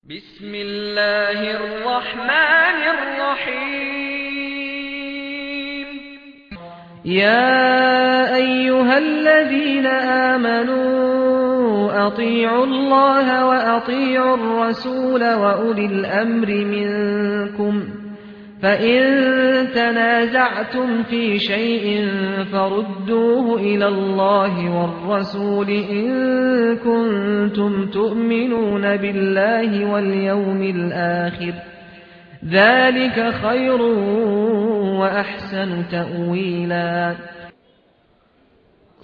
بسم الله الرحمن الرحيم يا أيها الذين آمنوا أطيعوا الله وأطيعوا الرسول وأولي الأمر منكم فإن تنازعتم في شيء فردوه إلى الله والرسول إن كنتم تؤمنون بالله واليوم الآخر ذلك خير وأحسن تأويلا.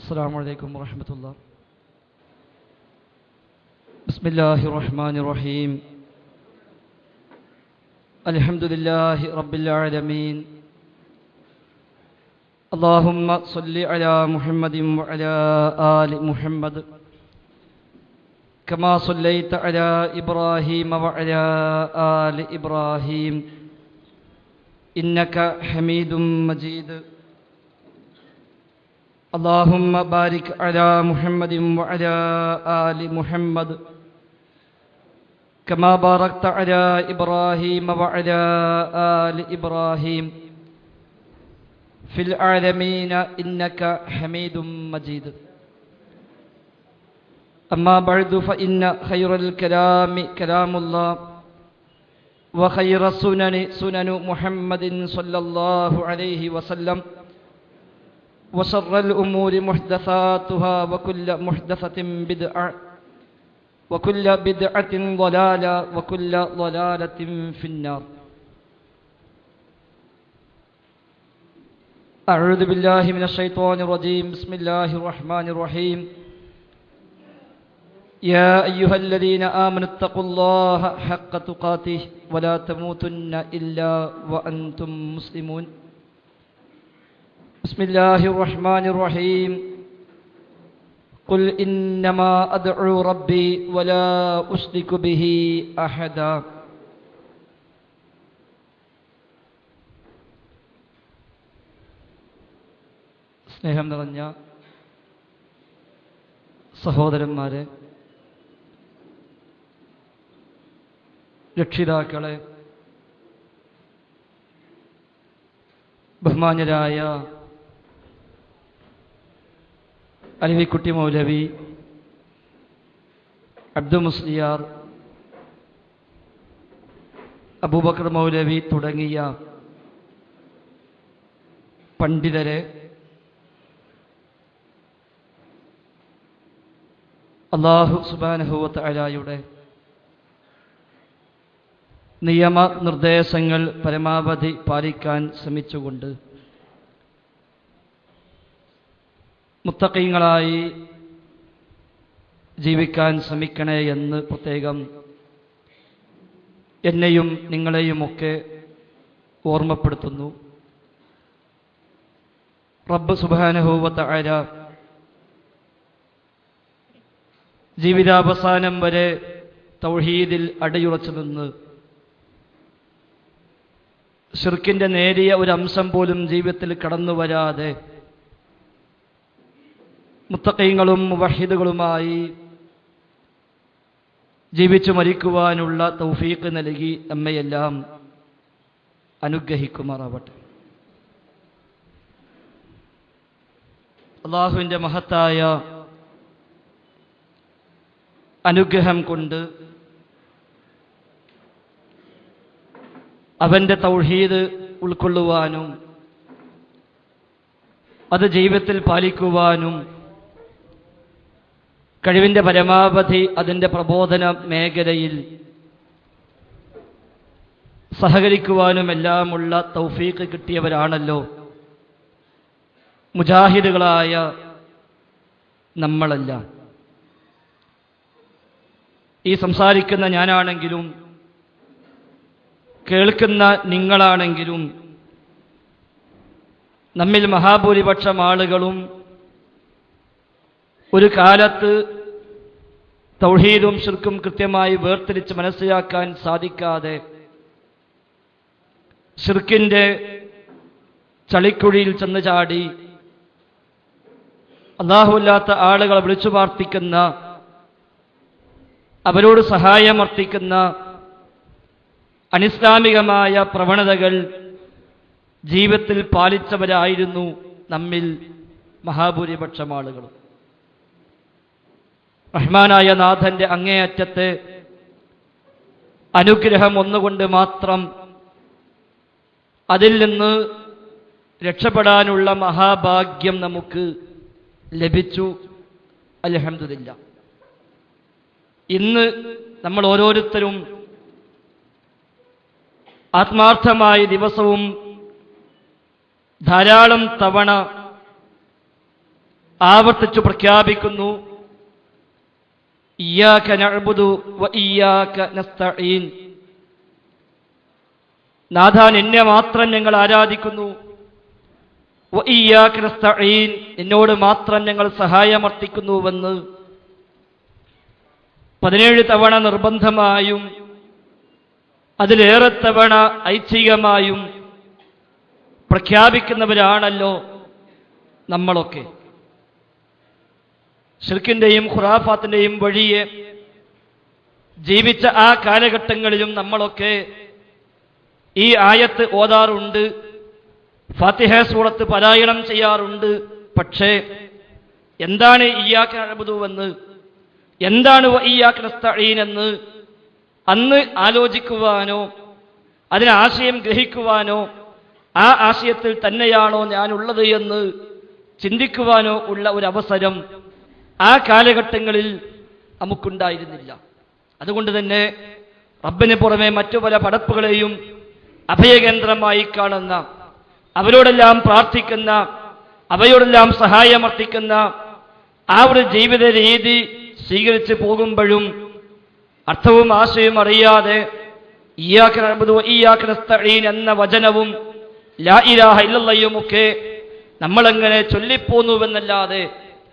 السلام عليكم ورحمة الله. بسم الله الرحمن الرحيم. الحمد لله رب العالمين. اللهم صل على محمد وعلى آل محمد كما صليت على إبراهيم وعلى آل إبراهيم إنك حميد مجيد. اللهم بارك على محمد وعلى آل محمد كما باركت على إبراهيم وعلى آل إبراهيم في العالمين إنك حميد مجيد. أما بعد فإن خير الكلام كلام الله وخير السنن سنن محمد صلى الله عليه وسلم وشر الأمور محدثاتها وكل محدثة بدعة وكل بدعة ضلالة وكل ضلالة في النار. أعوذ بالله من الشيطان الرجيم. بسم الله الرحمن الرحيم. يا أيها الذين آمنوا اتقوا الله حق تقاته ولا تموتن إلا وأنتم مسلمون. بسم الله الرحمن الرحيم. قل إنما أدعو ربي ولا أشرك به أحدا. സ്നേഹം നിറഞ്ഞ സഹോദരന്മാരെ, രക്ഷിതാക്കളെ, ബഹുമാന്യരായ അലിവിക്കുട്ടി മൗലവി, അബ്ദുൽ മുസ്ലിയാർ, അബൂബക്കർ മൗലവി തുടങ്ങിയ പണ്ഡിതരെ, അല്ലാഹു സുബ്ഹാനഹു വ തആലയുടെ നിയമനിർദ്ദേശങ്ങൾ പരമാവധി പാലിക്കാൻ ശ്രമിച്ചുകൊണ്ട് മുത്തഖീങ്ങളായി ജീവിക്കാൻ ശ്രമിക്കണേ എന്ന് പ്രത്യേകം എന്നെയും നിങ്ങളെയുമൊക്കെ ഓർമ്മപ്പെടുത്തുന്നു. റബ്ബ് സുബ്ഹാനഹു വ തആല ജീവിതാവസാനം വരെ തൗഹീദിൽ അടിയുറച്ചു നിന്ന് ശിർക്കിന്റെ നേരിയ ഒരു അംശം പോലും ജീവിതത്തിൽ കടന്നു വരാതെ മുത്തഖീങ്ങളും മുവഹിദുകളുമായി ജീവിച്ചു മരിക്കുവാനുള്ള തൗഫീഖ് നൽകി നമ്മയെല്ലാം അനുഗ്രഹിക്കുമാറാവട്ടെ. അല്ലാഹുവിൻ്റെ മഹത്തായ അനുഗ്രഹം കൊണ്ട് അവൻ്റെ തൗഹീദ് ഉൾക്കൊള്ളുവാനും അത് ജീവിതത്തിൽ പാലിക്കുവാനും കഴിവിൻ്റെ പരമാവധി അതിൻ്റെ പ്രബോധന മേഖലയിൽ സഹകരിക്കുവാനുമെല്ലാമുള്ള തൗഫീഖ് കിട്ടിയവരാണല്ലോ മുജാഹിദുകളായ നമ്മളെല്ലാം. ഈ സംസാരിക്കുന്ന ഞാനാണെങ്കിലും കേൾക്കുന്ന നിങ്ങളാണെങ്കിലും നമ്മിൽ മഹാഭൂരിപക്ഷം ആളുകളും ഒരു കാലത്ത് തൗഹീദും ശിർക്കും കൃത്യമായി വേർതിരിച്ച് മനസ്സിലാക്കാൻ സാധിക്കാതെ ശിർക്കിന്റെ ചളിക്കുഴിയിൽ ചെന്ന് ചാടി അല്ലാഹുവല്ലാത്ത ആളുകളെ വിളിച്ചു പ്രാർത്ഥിക്കുന്ന, അവരോട് സഹായമർത്ഥിക്കുന്ന അനിസ്ലാമികമായ പ്രവണതകൾ ജീവിതത്തിൽ പാലിച്ചവരായിരുന്നു നമ്മിൽ മഹാഭൂരിപക്ഷം ആളുകളും. റഹ്മാനായ നാഥന്റെ അങ്ങേയറ്റത്തെ അനുഗ്രഹം ഒന്നുകൊണ്ട് മാത്രം അതിൽ നിന്ന് രക്ഷപ്പെടാനുള്ള മഹാഭാഗ്യം നമുക്ക് ലഭിച്ചു. അൽഹംദുലില്ലാ. ഇന്ന് നമ്മൾ ഓരോരുത്തരും ആത്മാർത്ഥമായ ദിവസവും ധാരാളം തവണ ആവർത്തിച്ചു പ്രഖ്യാപിക്കുന്നു, ഇയ്യാക നഅ്ബുദു വ ഇയ്യാക നസ്തഈൻ. നാഥ, നിന്നെ മാത്രം ഞങ്ങൾ ആരാധിക്കുന്നു. വ ഇയ്യാക നസ്തഈൻ, നിന്നോട് മാത്രം ഞങ്ങൾ സഹായമർത്ഥിക്കുന്നുവെന്ന് 17 തവണ നിർബന്ധമായും അതിലേറെ തവണ ഐച്ഛികമായും പ്രഖ്യാപിക്കുന്നവരാണല്ലോ നമ്മളൊക്കെ. ശിർക്കിന്റെയും ഖുറാഫാത്തിന്റെയും വഴിയെ ജീവിച്ച ആ കാലഘട്ടങ്ങളിലും നമ്മളൊക്കെ ഈ ആയത്ത് ഓതാറുണ്ട്, ഫാത്തിഹ സൂറത്ത് പാരായണം ചെയ്യാറുണ്ട്. പക്ഷേ എന്താണ് ഇയ്യാക നഅ്ബുദു എന്ന്, എന്താണ് വ ഇയ്യാക നസ്തഈൻ എന്ന് അന്ന് ആലോചിക്കുവാനോ അതിന് ആശയം ഗ്രഹിക്കുവാനോ ആ ആശയത്തിൽ തന്നെയാണോ ഞാനുള്ളത് എന്ന് ചിന്തിക്കുവാനോ ഉള്ള ഒരു അവസരം ആ കാലഘട്ടങ്ങളിൽ നമുക്കുണ്ടായിരുന്നില്ല. അതുകൊണ്ട് തന്നെ റബ്ബിന് പുറമെ മറ്റു പല പടപ്പുകളെയും അഭയകേന്ദ്രമായി കാണുന്ന, അവരോടെല്ലാം പ്രാർത്ഥിക്കുന്ന, അവയോടെല്ലാം സഹായമർത്ഥിക്കുന്ന ആ ഒരു ജീവിത രീതി സ്വീകരിച്ച് പോകുമ്പോഴും അർത്ഥവും ആശയവും അറിയാതെ ഇയ്യാക നഅ്ബുദു വ ഇയ്യാക നസ്തഈൻ എന്ന വചനവും ലാ ഇലാഹ ഇല്ലല്ലാഹും ഒക്കെ നമ്മളെങ്ങനെ ചൊല്ലിപ്പോന്നുവെന്നല്ലാതെ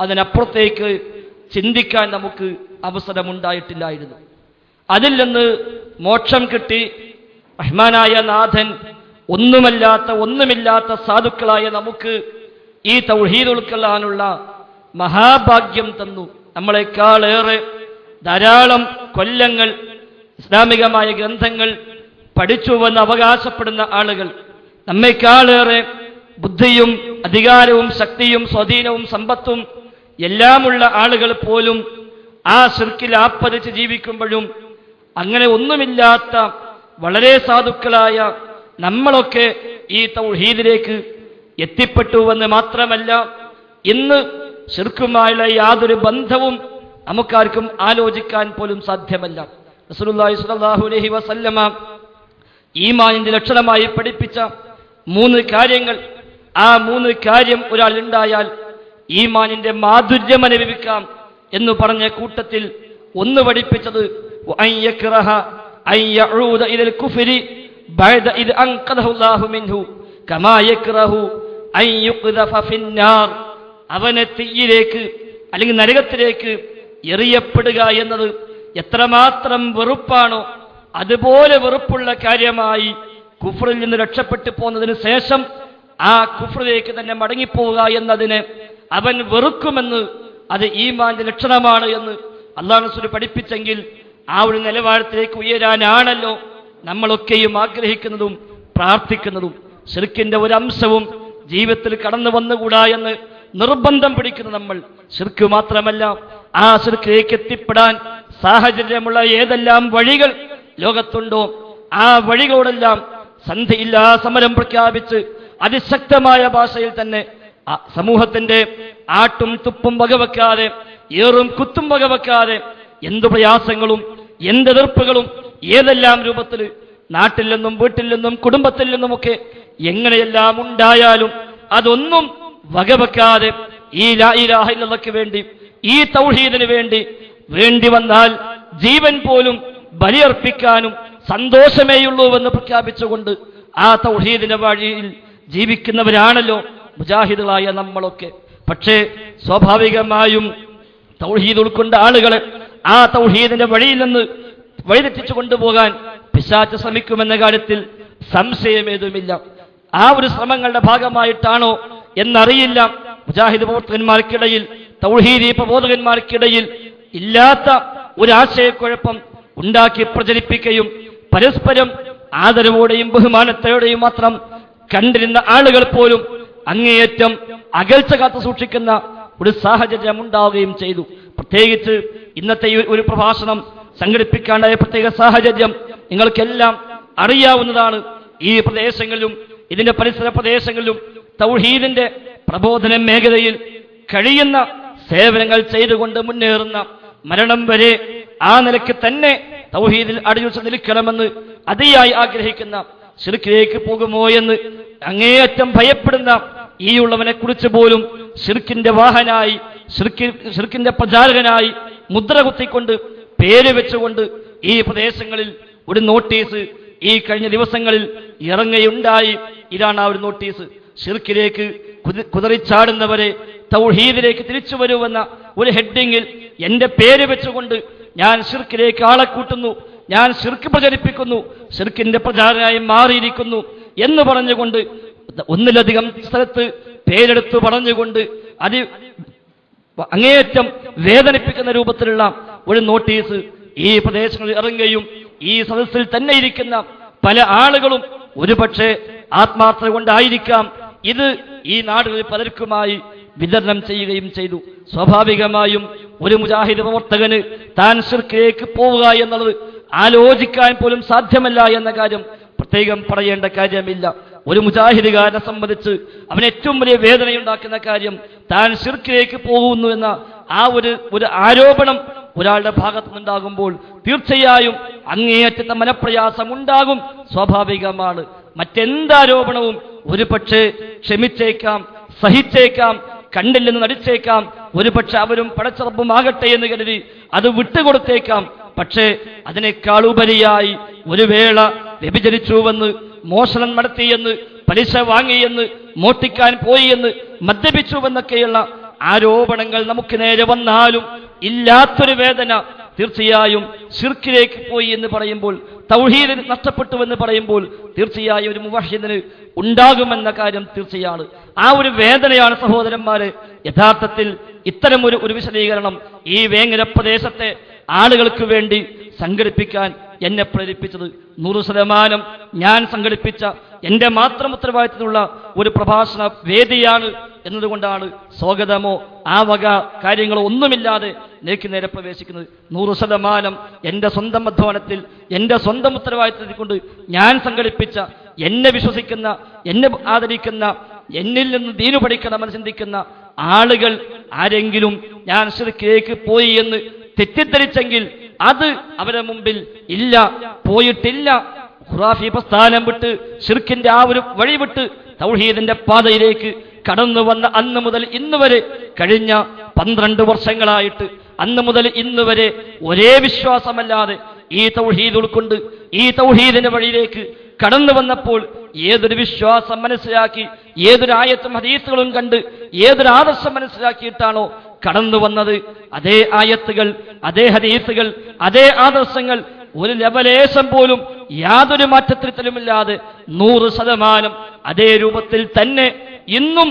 അതിനപ്പുറത്തേക്ക് ചിന്തിക്കാൻ നമുക്ക് അവസരമുണ്ടായിട്ടില്ലായിരുന്നു. അതിൽ നിന്ന് മോക്ഷം കിട്ടി റഹ്മാനായ നാഥൻ ഒന്നുമില്ലാത്ത സാധുക്കളായ നമുക്ക് ഈ തൗഹീദ് ഉൾക്കൊള്ളാനുള്ള മഹാഭാഗ്യം തന്നു. നമ്മളെക്കാളേറെ ധാരാളം കൊല്ലങ്ങൾ ഇസ്ലാമികമായ ഗ്രന്ഥങ്ങൾ പഠിച്ചുവെന്ന് അവകാശപ്പെടുന്ന ആളുകൾ, നമ്മെക്കാളേറെ ബുദ്ധിയും അധികാരവും ശക്തിയും സ്വാധീനവും സമ്പത്തും എല്ലാമുള്ള ആളുകൾ പോലും ആ ശിർക്കിൽ ആപ്പതിച്ച് ജീവിക്കുമ്പോഴും അങ്ങനെ ഒന്നുമില്ലാത്ത വളരെ സാധുക്കളായ നമ്മളൊക്കെ ഈ തൗഹീദിലേക്ക് എത്തിപ്പെട്ടുവെന്ന് മാത്രമല്ല, ഇന്ന് ശിർക്കുമായുള്ള യാതൊരു ബന്ധവും നമുക്കാർക്കും ആലോചിക്കാൻ പോലും സാധ്യമല്ല. റസൂലുള്ളാഹി സ്വല്ലല്ലാഹു അലൈഹി വസല്ലമ ഈമാനിന്റെ ലക്ഷണമായി പഠിപ്പിച്ച 3 കാര്യങ്ങൾ, ആ 3 കാര്യം ഒരാൾ ഉണ്ടായാൽ ഈമാനിന്റെ മാധുര്യം അനുഭവിക്കാം എന്ന് പറഞ്ഞ കൂട്ടത്തിൽ ഒന്ന് പഠിപ്പിച്ചത് അൻ യക്റഹ അൻ യഊദ ഇലൽ കുഫ്രി ബഅദ ഇദ് അൻഖദഹു അല്ലാഹു മിൻഹു കമാ യക്റഹു അൻ യുഖ്ദഫ ഫിന്നാർ. അവനെ തീയിലേക്ക് അല്ലെങ്കിൽ നരകത്തിലേക്ക് എറിയപ്പെടുക എന്നത് എത്രമാത്രം വെറുപ്പാണോ അതുപോലെ വെറുപ്പുള്ള കാര്യമായി കുഫ്റിൽ നിന്ന് രക്ഷപ്പെട്ടു പോന്നതിന് ശേഷം ആ കുഫ്റിലേക്ക് തന്നെ മടങ്ങിപ്പോവുക എന്നതിനെ അവൻ വെറുക്കുമെന്ന്, അത് ഈമാന്റെ ലക്ഷണമാണ് എന്ന് അല്ലാഹു റസൂൽ പഠിപ്പിച്ചെങ്കിൽ ആ ഒരു നിലവാരത്തിലേക്ക് ഉയരാനാണല്ലോ നമ്മളൊക്കെയും ആഗ്രഹിക്കുന്നതും പ്രാർത്ഥിക്കുന്നതും. ശിർക്കിന്റെ ഒരു അംശവും ജീവിതത്തിൽ കടന്നു വന്നുകൂടാ എന്ന് നിർബന്ധം പിടിക്കുന്ന നമ്മൾ, ശിർക്ക് മാത്രമല്ല ആ ശിർക്കിലേക്ക് എത്തിപ്പെടാൻ സാഹചര്യമുള്ള ഏതെല്ലാം വഴികൾ ലോകത്തുണ്ടോ ആ വഴികളോടെല്ലാം സന്ധിയില്ലാ സമരം പ്രഖ്യാപിച്ച് അതിശക്തമായ ഭാഷയിൽ തന്നെ സമൂഹത്തിന്റെ ആട്ടും തുപ്പും വകവെക്കാതെ, ഏറും കുത്തും വകവെക്കാതെ, എന്തു പ്രയാസങ്ങളും എന്തെതിർപ്പുകളും ഏതെല്ലാം രൂപത്തിൽ നാട്ടിൽ നിന്നും വീട്ടിൽ നിന്നും കുടുംബത്തിൽ നിന്നുമൊക്കെ എങ്ങനെയെല്ലാം ഉണ്ടായാലും അതൊന്നും വകവെക്കാതെ ഈ ലാ ഇലാഹ ഇല്ലല്ലാഹ്ക്ക് വേണ്ടി, ഈ തൗഹീദിന് വേണ്ടി വന്നാൽ ജീവൻ പോലും ബലിയർപ്പിക്കാനും സന്തോഷമേയുള്ളൂവെന്ന് പ്രഖ്യാപിച്ചുകൊണ്ട് ആ തൗഹീദിന്റെ വഴിയിൽ ജീവിക്കുന്നവരാണല്ലോ മുജാഹിദുകളായ നമ്മളൊക്കെ. പക്ഷേ സ്വാഭാവികമായും തൗഹീദ് ഉൾക്കൊണ്ട ആളുകളെ ആ തൗഹീദിന്റെ വഴിയിൽ നിന്ന് വഴിതെറ്റിച്ചു കൊണ്ടുപോകാൻ പിശാച് ശ്രമിക്കുമെന്ന കാര്യത്തിൽ സംശയമേതുമില്ല. ആ ഒരു ശ്രമങ്ങളുടെ ഭാഗമായിട്ടാണോ എന്നറിയില്ല, മുജാഹിദ് പ്രവർത്തകന്മാർക്കിടയിൽ, തൗഹീദി പ്രബോധകന്മാർക്കിടയിൽ ഇല്ലാത്ത ഒരു ആശയക്കുഴപ്പം ഉണ്ടാക്കി പ്രചരിപ്പിക്കുകയും പരസ്പരം ആദരവോടെയും ബഹുമാനത്തോടെയും മാത്രം കണ്ടിരുന്ന ആളുകൾ പോലും അങ്ങേയറ്റം അകൽച്ച കാത്തു സൂക്ഷിക്കുന്ന ഒരു സാഹചര്യം ഉണ്ടാവുകയും ചെയ്തു. പ്രത്യേകിച്ച് ഇന്നത്തെ ഈ ഒരു പ്രഭാഷണം സംഘടിപ്പിക്കാണ്ടായ പ്രത്യേക സാഹചര്യം നിങ്ങൾക്കെല്ലാം അറിയാവുന്നതാണ്. ഈ പ്രദേശങ്ങളിലും ഇതിന്റെ പരിസര പ്രദേശങ്ങളിലും തൗഹീദിന്റെ പ്രബോധന മേഖലയിൽ കഴിയുന്ന സേവനങ്ങൾ ചെയ്തുകൊണ്ട് മുന്നേറുന്ന, മരണം വരെ ആ നിലയ്ക്ക് തന്നെ തൗഹീദിൽ അടിയുറച്ച് നിൽക്കണമെന്ന് അതിയായി ആഗ്രഹിക്കുന്ന, ശിർക്കിലേക്ക് പോകുമോ എന്ന് അങ്ങേയറ്റം ഭയപ്പെടുന്ന ഈ ഉള്ളവനെ കുറിച്ച് പോലും ശിർക്കിന്റെ വാഹനായി, ശിർക്കിന്റെ പ്രചാരകനായി മുദ്ര കുത്തിക്കൊണ്ട് പേര് വെച്ചുകൊണ്ട് ഈ പ്രദേശങ്ങളിൽ ഒരു നോട്ടീസ് ഈ കഴിഞ്ഞ ദിവസങ്ങളിൽ ഇറങ്ങുകയുണ്ടായി. ഇതാണ് ആ ഒരു നോട്ടീസ്. ശിർക്കിലേക്ക് കുതറിച്ചാടുന്നവരെ തൗഹീദിലേക്ക് തിരിച്ചു വരുമെന്ന ഒരു ഹെഡിങ്ങിൽ എന്റെ പേര് വെച്ചുകൊണ്ട് ഞാൻ ശിർക്കിലേക്ക് ആളെ കൂട്ടുന്നു, ഞാൻ ശിർക്ക് പ്രചരിപ്പിക്കുന്നു, ശിർക്കിന്റെ പ്രചാരനായി മാറിയിരിക്കുന്നു എന്ന് പറഞ്ഞുകൊണ്ട് ഒന്നിലധികം സ്ഥലത്ത് പേരെടുത്ത് പറഞ്ഞുകൊണ്ട് അത് അങ്ങേയറ്റം വേദനിപ്പിക്കുന്ന രൂപത്തിലുള്ള ഒരു നോട്ടീസ് ഈ പ്രദേശങ്ങളിൽ ഇറങ്ങുകയും ഈ സദസ്സിൽ തന്നെ ഇരിക്കുന്ന പല ആളുകളും ഒരുപക്ഷെ ആത്മാർത്ഥത കൊണ്ടായിരിക്കാം ഇത് ഈ നാടുകളിൽ പലർക്കുമായി വിതരണം ചെയ്യുകയും ചെയ്തു. സ്വാഭാവികമായും ഒരു മുജാഹിദ് പ്രവർത്തകന് താൻ ശിർക്കിലേക്ക് പോവുക എന്നുള്ളത് ആലോചിക്കാൻ പോലും സാധ്യമല്ല എന്ന കാര്യം പ്രത്യേകം പറയേണ്ട കാര്യമില്ല. ഒരു മുജാഹിദുകാരനെ സംബന്ധിച്ച് അവന് ഏറ്റവും വലിയ വേദനയുണ്ടാക്കുന്ന കാര്യം താൻ ശിർക്കിലേക്ക് പോകുന്നു എന്ന ആ ഒരു ആരോപണം ഒരാളുടെ ഭാഗത്തു നിന്നുണ്ടാകുമ്പോൾ തീർച്ചയായും അങ്ങേയറ്റത്തെ മനപ്രയാസം ഉണ്ടാകും, സ്വാഭാവികമാണ്. മറ്റെന്താരോപണവും ഒരു പക്ഷേ ക്ഷമിച്ചേക്കാം, സഹിച്ചേക്കാം, കണ്ടില്ലെന്ന് നടിച്ചേക്കാം, ഒരുപക്ഷെ അവരും പടച്ചറപ്പുമാകട്ടെ എന്ന് കരുതി അത് വിട്ടുകൊടുത്തേക്കാം. പക്ഷേ അതിനേക്കാൾ ഉപരിയായി ഒരു വേള വ്യഭിചരിച്ചുവെന്ന്, മോഷണം നടത്തിയെന്ന്, പലിശ വാങ്ങിയെന്ന്, മോഷ്ടിക്കാൻ പോയി എന്ന്, മദ്യപിച്ചുവെന്നൊക്കെയുള്ള ആരോപണങ്ങൾ നമുക്ക് നേരെ വന്നാലും ഇല്ലാത്തൊരു വേദന തീർച്ചയായും ശിർക്കിലേക്ക് പോയി എന്ന് പറയുമ്പോൾ, തൗഹീദ് നഷ്ടപ്പെട്ടുവെന്ന് പറയുമ്പോൾ തീർച്ചയായും ഒരു മുവഹ്ഹിദിന് ഉണ്ടാകുമെന്ന കാര്യം തീർച്ചയാണ്. ആ ഒരു വേദനയാണ് സഹോദരന്മാരെ യഥാർത്ഥത്തിൽ ഇത്തരം ഒരു വിശദീകരണം ഈ വേങ്ങര പ്രദേശത്തെ ആളുകൾക്ക് വേണ്ടി സംഘടിപ്പിക്കാൻ എന്നെ പ്രേരിപ്പിച്ചത്. 100% ഞാൻ സംഘടിപ്പിച്ച എന്റെ മാത്രം ഉത്തരവാദിത്തത്തിലുള്ള ഒരു പ്രഭാഷണ വേദിയാണ് എന്നതുകൊണ്ടാണ് സ്വാഗതമോ ആ വക കാര്യങ്ങളോ ഒന്നുമില്ലാതെ നേക്ക് നേരെ പ്രവേശിക്കുന്നത്. 100% എന്റെ സ്വന്തം അധ്വാനത്തിൽ, എന്റെ സ്വന്തം ഉത്തരവാദിത്തത്തിൽ കൊണ്ട് ഞാൻ സംഘടിപ്പിച്ച, എന്നെ വിശ്വസിക്കുന്ന, എന്നെ ആദരിക്കുന്ന, എന്നിൽ നിന്ന് ദീനു പഠിക്കണമെന്ന് ചിന്തിക്കുന്ന ആളുകൾ ആരെങ്കിലും ഞാൻ ശിർക്കിലേക്ക് പോയി എന്ന് തെറ്റിദ്ധരിച്ചെങ്കിൽ അത് അവരുടെ മുമ്പിൽ ഇല്ല, പോയിട്ടില്ല. ഖുറാഫി പ്രസ്ഥാനം വിട്ട് ശിർക്കിന്റെ ആ ഒരു വഴി വിട്ട് തൗഹീദിന്റെ പാതയിലേക്ക് കടന്നു വന്ന അന്ന് മുതൽ ഇന്ന് വരെ കഴിഞ്ഞ 12 വർഷങ്ങളായിട്ട് അന്ന് മുതൽ ഇന്ന് വരെ ഒരേ വിശ്വാസമല്ലാതെ ഈ തൗഹീദ് ഉൾക്കൊണ്ട് ഈ തൗഹീദിന്റെ വഴിയിലേക്ക് കടന്നു വന്നപ്പോൾ ഏതൊരു വിശ്വാസം മനസ്സിലാക്കി, ഏതൊരു ആയത്തും ഹദീസുകളും കണ്ട് ഏതൊരു ആദർശം മനസ്സിലാക്കിയിട്ടാണോ കടന്നു വന്നത്, അതേ ആയത്തുകൾ, അതേ ഹദീസുകൾ, അതേ ആദർശങ്ങൾ ഒരു ലവലേശം പോലും യാതൊരു മാറ്റത്തിലുമില്ലാതെ 100% അതേ രൂപത്തിൽ തന്നെ ഇന്നും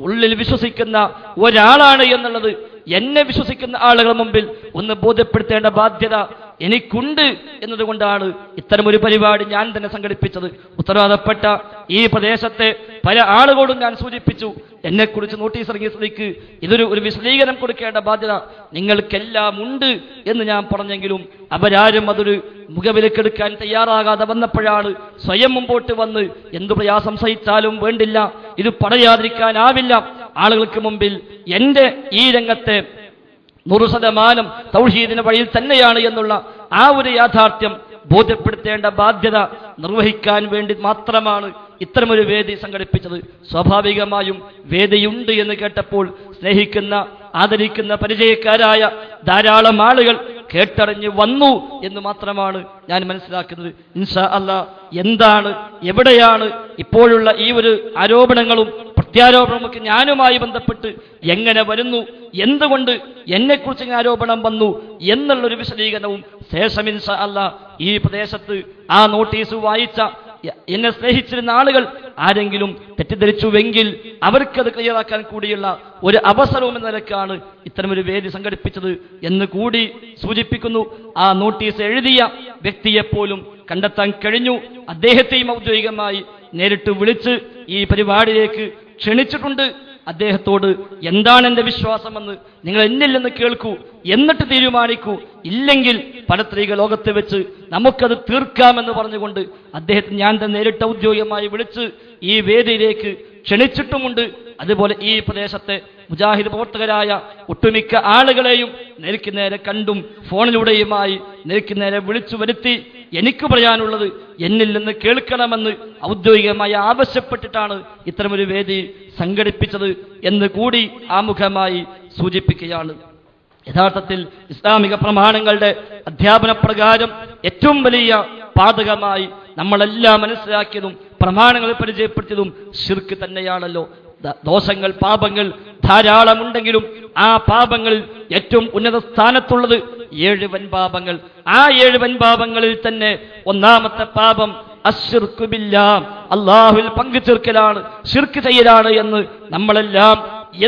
ഉള്ളിൽ വിശ്വസിക്കുന്ന ഒരാളാണ് എന്നുള്ളത് എന്നെ വിശ്വസിക്കുന്ന ആളുകളുടെ മുമ്പിൽ ഒന്ന് ബോധ്യപ്പെടുത്തേണ്ട ബാധ്യത എനിക്കുണ്ട് എന്നതുകൊണ്ടാണ് ഇത്തരമൊരു പരിപാടി ഞാൻ തന്നെ സംഘടിപ്പിച്ചത്. ഉത്തരവാദപ്പെട്ട ഈ പ്രദേശത്തെ പല ആളുകളോടും ഞാൻ സൂചിപ്പിച്ചു, എന്നെക്കുറിച്ച് നോട്ടീസ് ഇറങ്ങിയ സ്ഥിതിക്ക് ഇതൊരു വിശദീകരണം കൊടുക്കേണ്ട ബാധ്യത നിങ്ങൾക്കെല്ലാം ഉണ്ട് എന്ന് ഞാൻ പറഞ്ഞെങ്കിലും അവരാരും അതൊരു മുഖവിലക്കെടുക്കാൻ തയ്യാറാകാതെ വന്നപ്പോഴാണ് സ്വയം മുമ്പോട്ട് വന്ന് എന്തു പ്രയാസം സഹിച്ചാലും വേണ്ടില്ല, ഇത് പറയാതിരിക്കാനാവില്ല, ആളുകൾക്ക് മുമ്പിൽ എന്റെ ഈ രംഗത്തെ 100% തൗഹീദിന്റെ വഴിയിൽ തന്നെയാണ് എന്നുള്ള ആ ഒരു യാഥാർത്ഥ്യം ബോധ്യപ്പെടുത്തേണ്ട ബാധ്യത നിർവഹിക്കാൻ വേണ്ടി മാത്രമാണ് ഇത്തരമൊരു വേദി സംഘടിപ്പിച്ചത്. സ്വാഭാവികമായും വേദിയുണ്ട് എന്ന് കേട്ടപ്പോൾ സ്നേഹിക്കുന്ന, ആദരിക്കുന്ന, പരിചയക്കാരായ ധാരാളം ആളുകൾ കേട്ടറിഞ്ഞ് വന്നു എന്ന് മാത്രമാണ് ഞാൻ മനസ്സിലാക്കുന്നത്. ഇൻഷാ അല്ലാഹ് എന്താണ്, എവിടെയാണ് ഇപ്പോഴുള്ള ഈ ഒരു ആരോപണങ്ങളും പ്രത്യാരോപണമൊക്കെ ഞാനുമായി ബന്ധപ്പെട്ട് എങ്ങനെ വരുന്നു, എന്തുകൊണ്ട് എന്നെക്കുറിച്ച് ആരോപണം വന്നു എന്നുള്ളൊരു വിശദീകരണവും ശേഷം ഇൻഷാ അല്ലാഹ് ഈ പ്രദേശത്ത് ആ നോട്ടീസ് വായിച്ച എന്നെ സ്നേഹിച്ചിരുന്ന ആളുകൾ ആരെങ്കിലും തെറ്റിദ്ധരിച്ചുവെങ്കിൽ അവർക്കത് ക്ലിയറാക്കാൻ കൂടിയുള്ള ഒരു അവസരവും എന്ന നിലക്കാണ് ഇത്തരമൊരു വേദി സംഘടിപ്പിച്ചത് എന്ന് കൂടി സൂചിപ്പിക്കുന്നു. ആ നോട്ടീസ് എഴുതിയ വ്യക്തിയെപ്പോലും കണ്ടെത്താൻ കഴിഞ്ഞു. അദ്ദേഹത്തെയും ഔദ്യോഗികമായി നേരിട്ട് വിളിച്ച് ഈ പരിപാടിയിലേക്ക് ക്ഷണിച്ചിട്ടുണ്ട്. അദ്ദേഹത്തോട് എന്താണ് എൻ്റെ വിശ്വാസമെന്ന് നിങ്ങൾ എന്നിൽ നിന്ന് കേൾക്കൂ, എന്നിട്ട് തീരുമാനിക്കൂ, ഇല്ലെങ്കിൽ പരത്രിക ലോകത്ത് വെച്ച് നമുക്കത് തീർക്കാമെന്ന് പറഞ്ഞുകൊണ്ട് അദ്ദേഹത്തെ ഞാൻ തന്നെ നേരിട്ട് ഔദ്യോഗികമായി വിളിച്ച് ഈ വേദിയിലേക്ക് ക്ഷണിച്ചിട്ടുമുണ്ട്. അതുപോലെ ഈ പ്രദേശത്തെ മുജാഹിദ് പ്രവർത്തകരായ ഒട്ടുമിക്ക ആളുകളെയും നേർക്ക് നേരെ കണ്ടും ഫോണിലൂടെയുമായി നേർക്ക് നേരെ വിളിച്ചു വരുത്തി എനിക്ക് പറയാനുള്ളത് എന്നിൽ നിന്ന് കേൾക്കണമെന്ന് ഔദ്യോഗികമായി ആവശ്യപ്പെട്ടിട്ടാണ് ഇത്തരമൊരു വേദി സംഘടിപ്പിച്ചത് എന്ന് കൂടി ആമുഖമായി സൂചിപ്പിക്കുകയാണ്. യഥാർത്ഥത്തിൽ ഇസ്ലാമിക പ്രമാണങ്ങളുടെ അധ്യാപന പ്രകാരം ഏറ്റവും വലിയ പാതകമായി നമ്മളെല്ലാം മനസ്സിലാക്കിയതും പ്രമാണങ്ങൾ പരിചയപ്പെടുത്തിയതും ശിർക്ക് തന്നെയാണല്ലോ. ദോഷങ്ങൾ, പാപങ്ങൾ ധാരാളമുണ്ടെങ്കിലും ആ പാപങ്ങളിൽ ഏറ്റവും ഉന്നത സ്ഥാനത്തുള്ളത് 7 വൻപാപങ്ങൾ. ആ 7 വൻപാപങ്ങളിൽ തന്നെ ഒന്നാമത്തെ പാപം അശ്ശിർക്കു ബില്ലാഹ്, അല്ലാഹുവിൽ പങ്കു ചേർക്കലാണ്, ശിർക്ക് ചെയ്യലാണ് എന്ന് നമ്മളെല്ലാം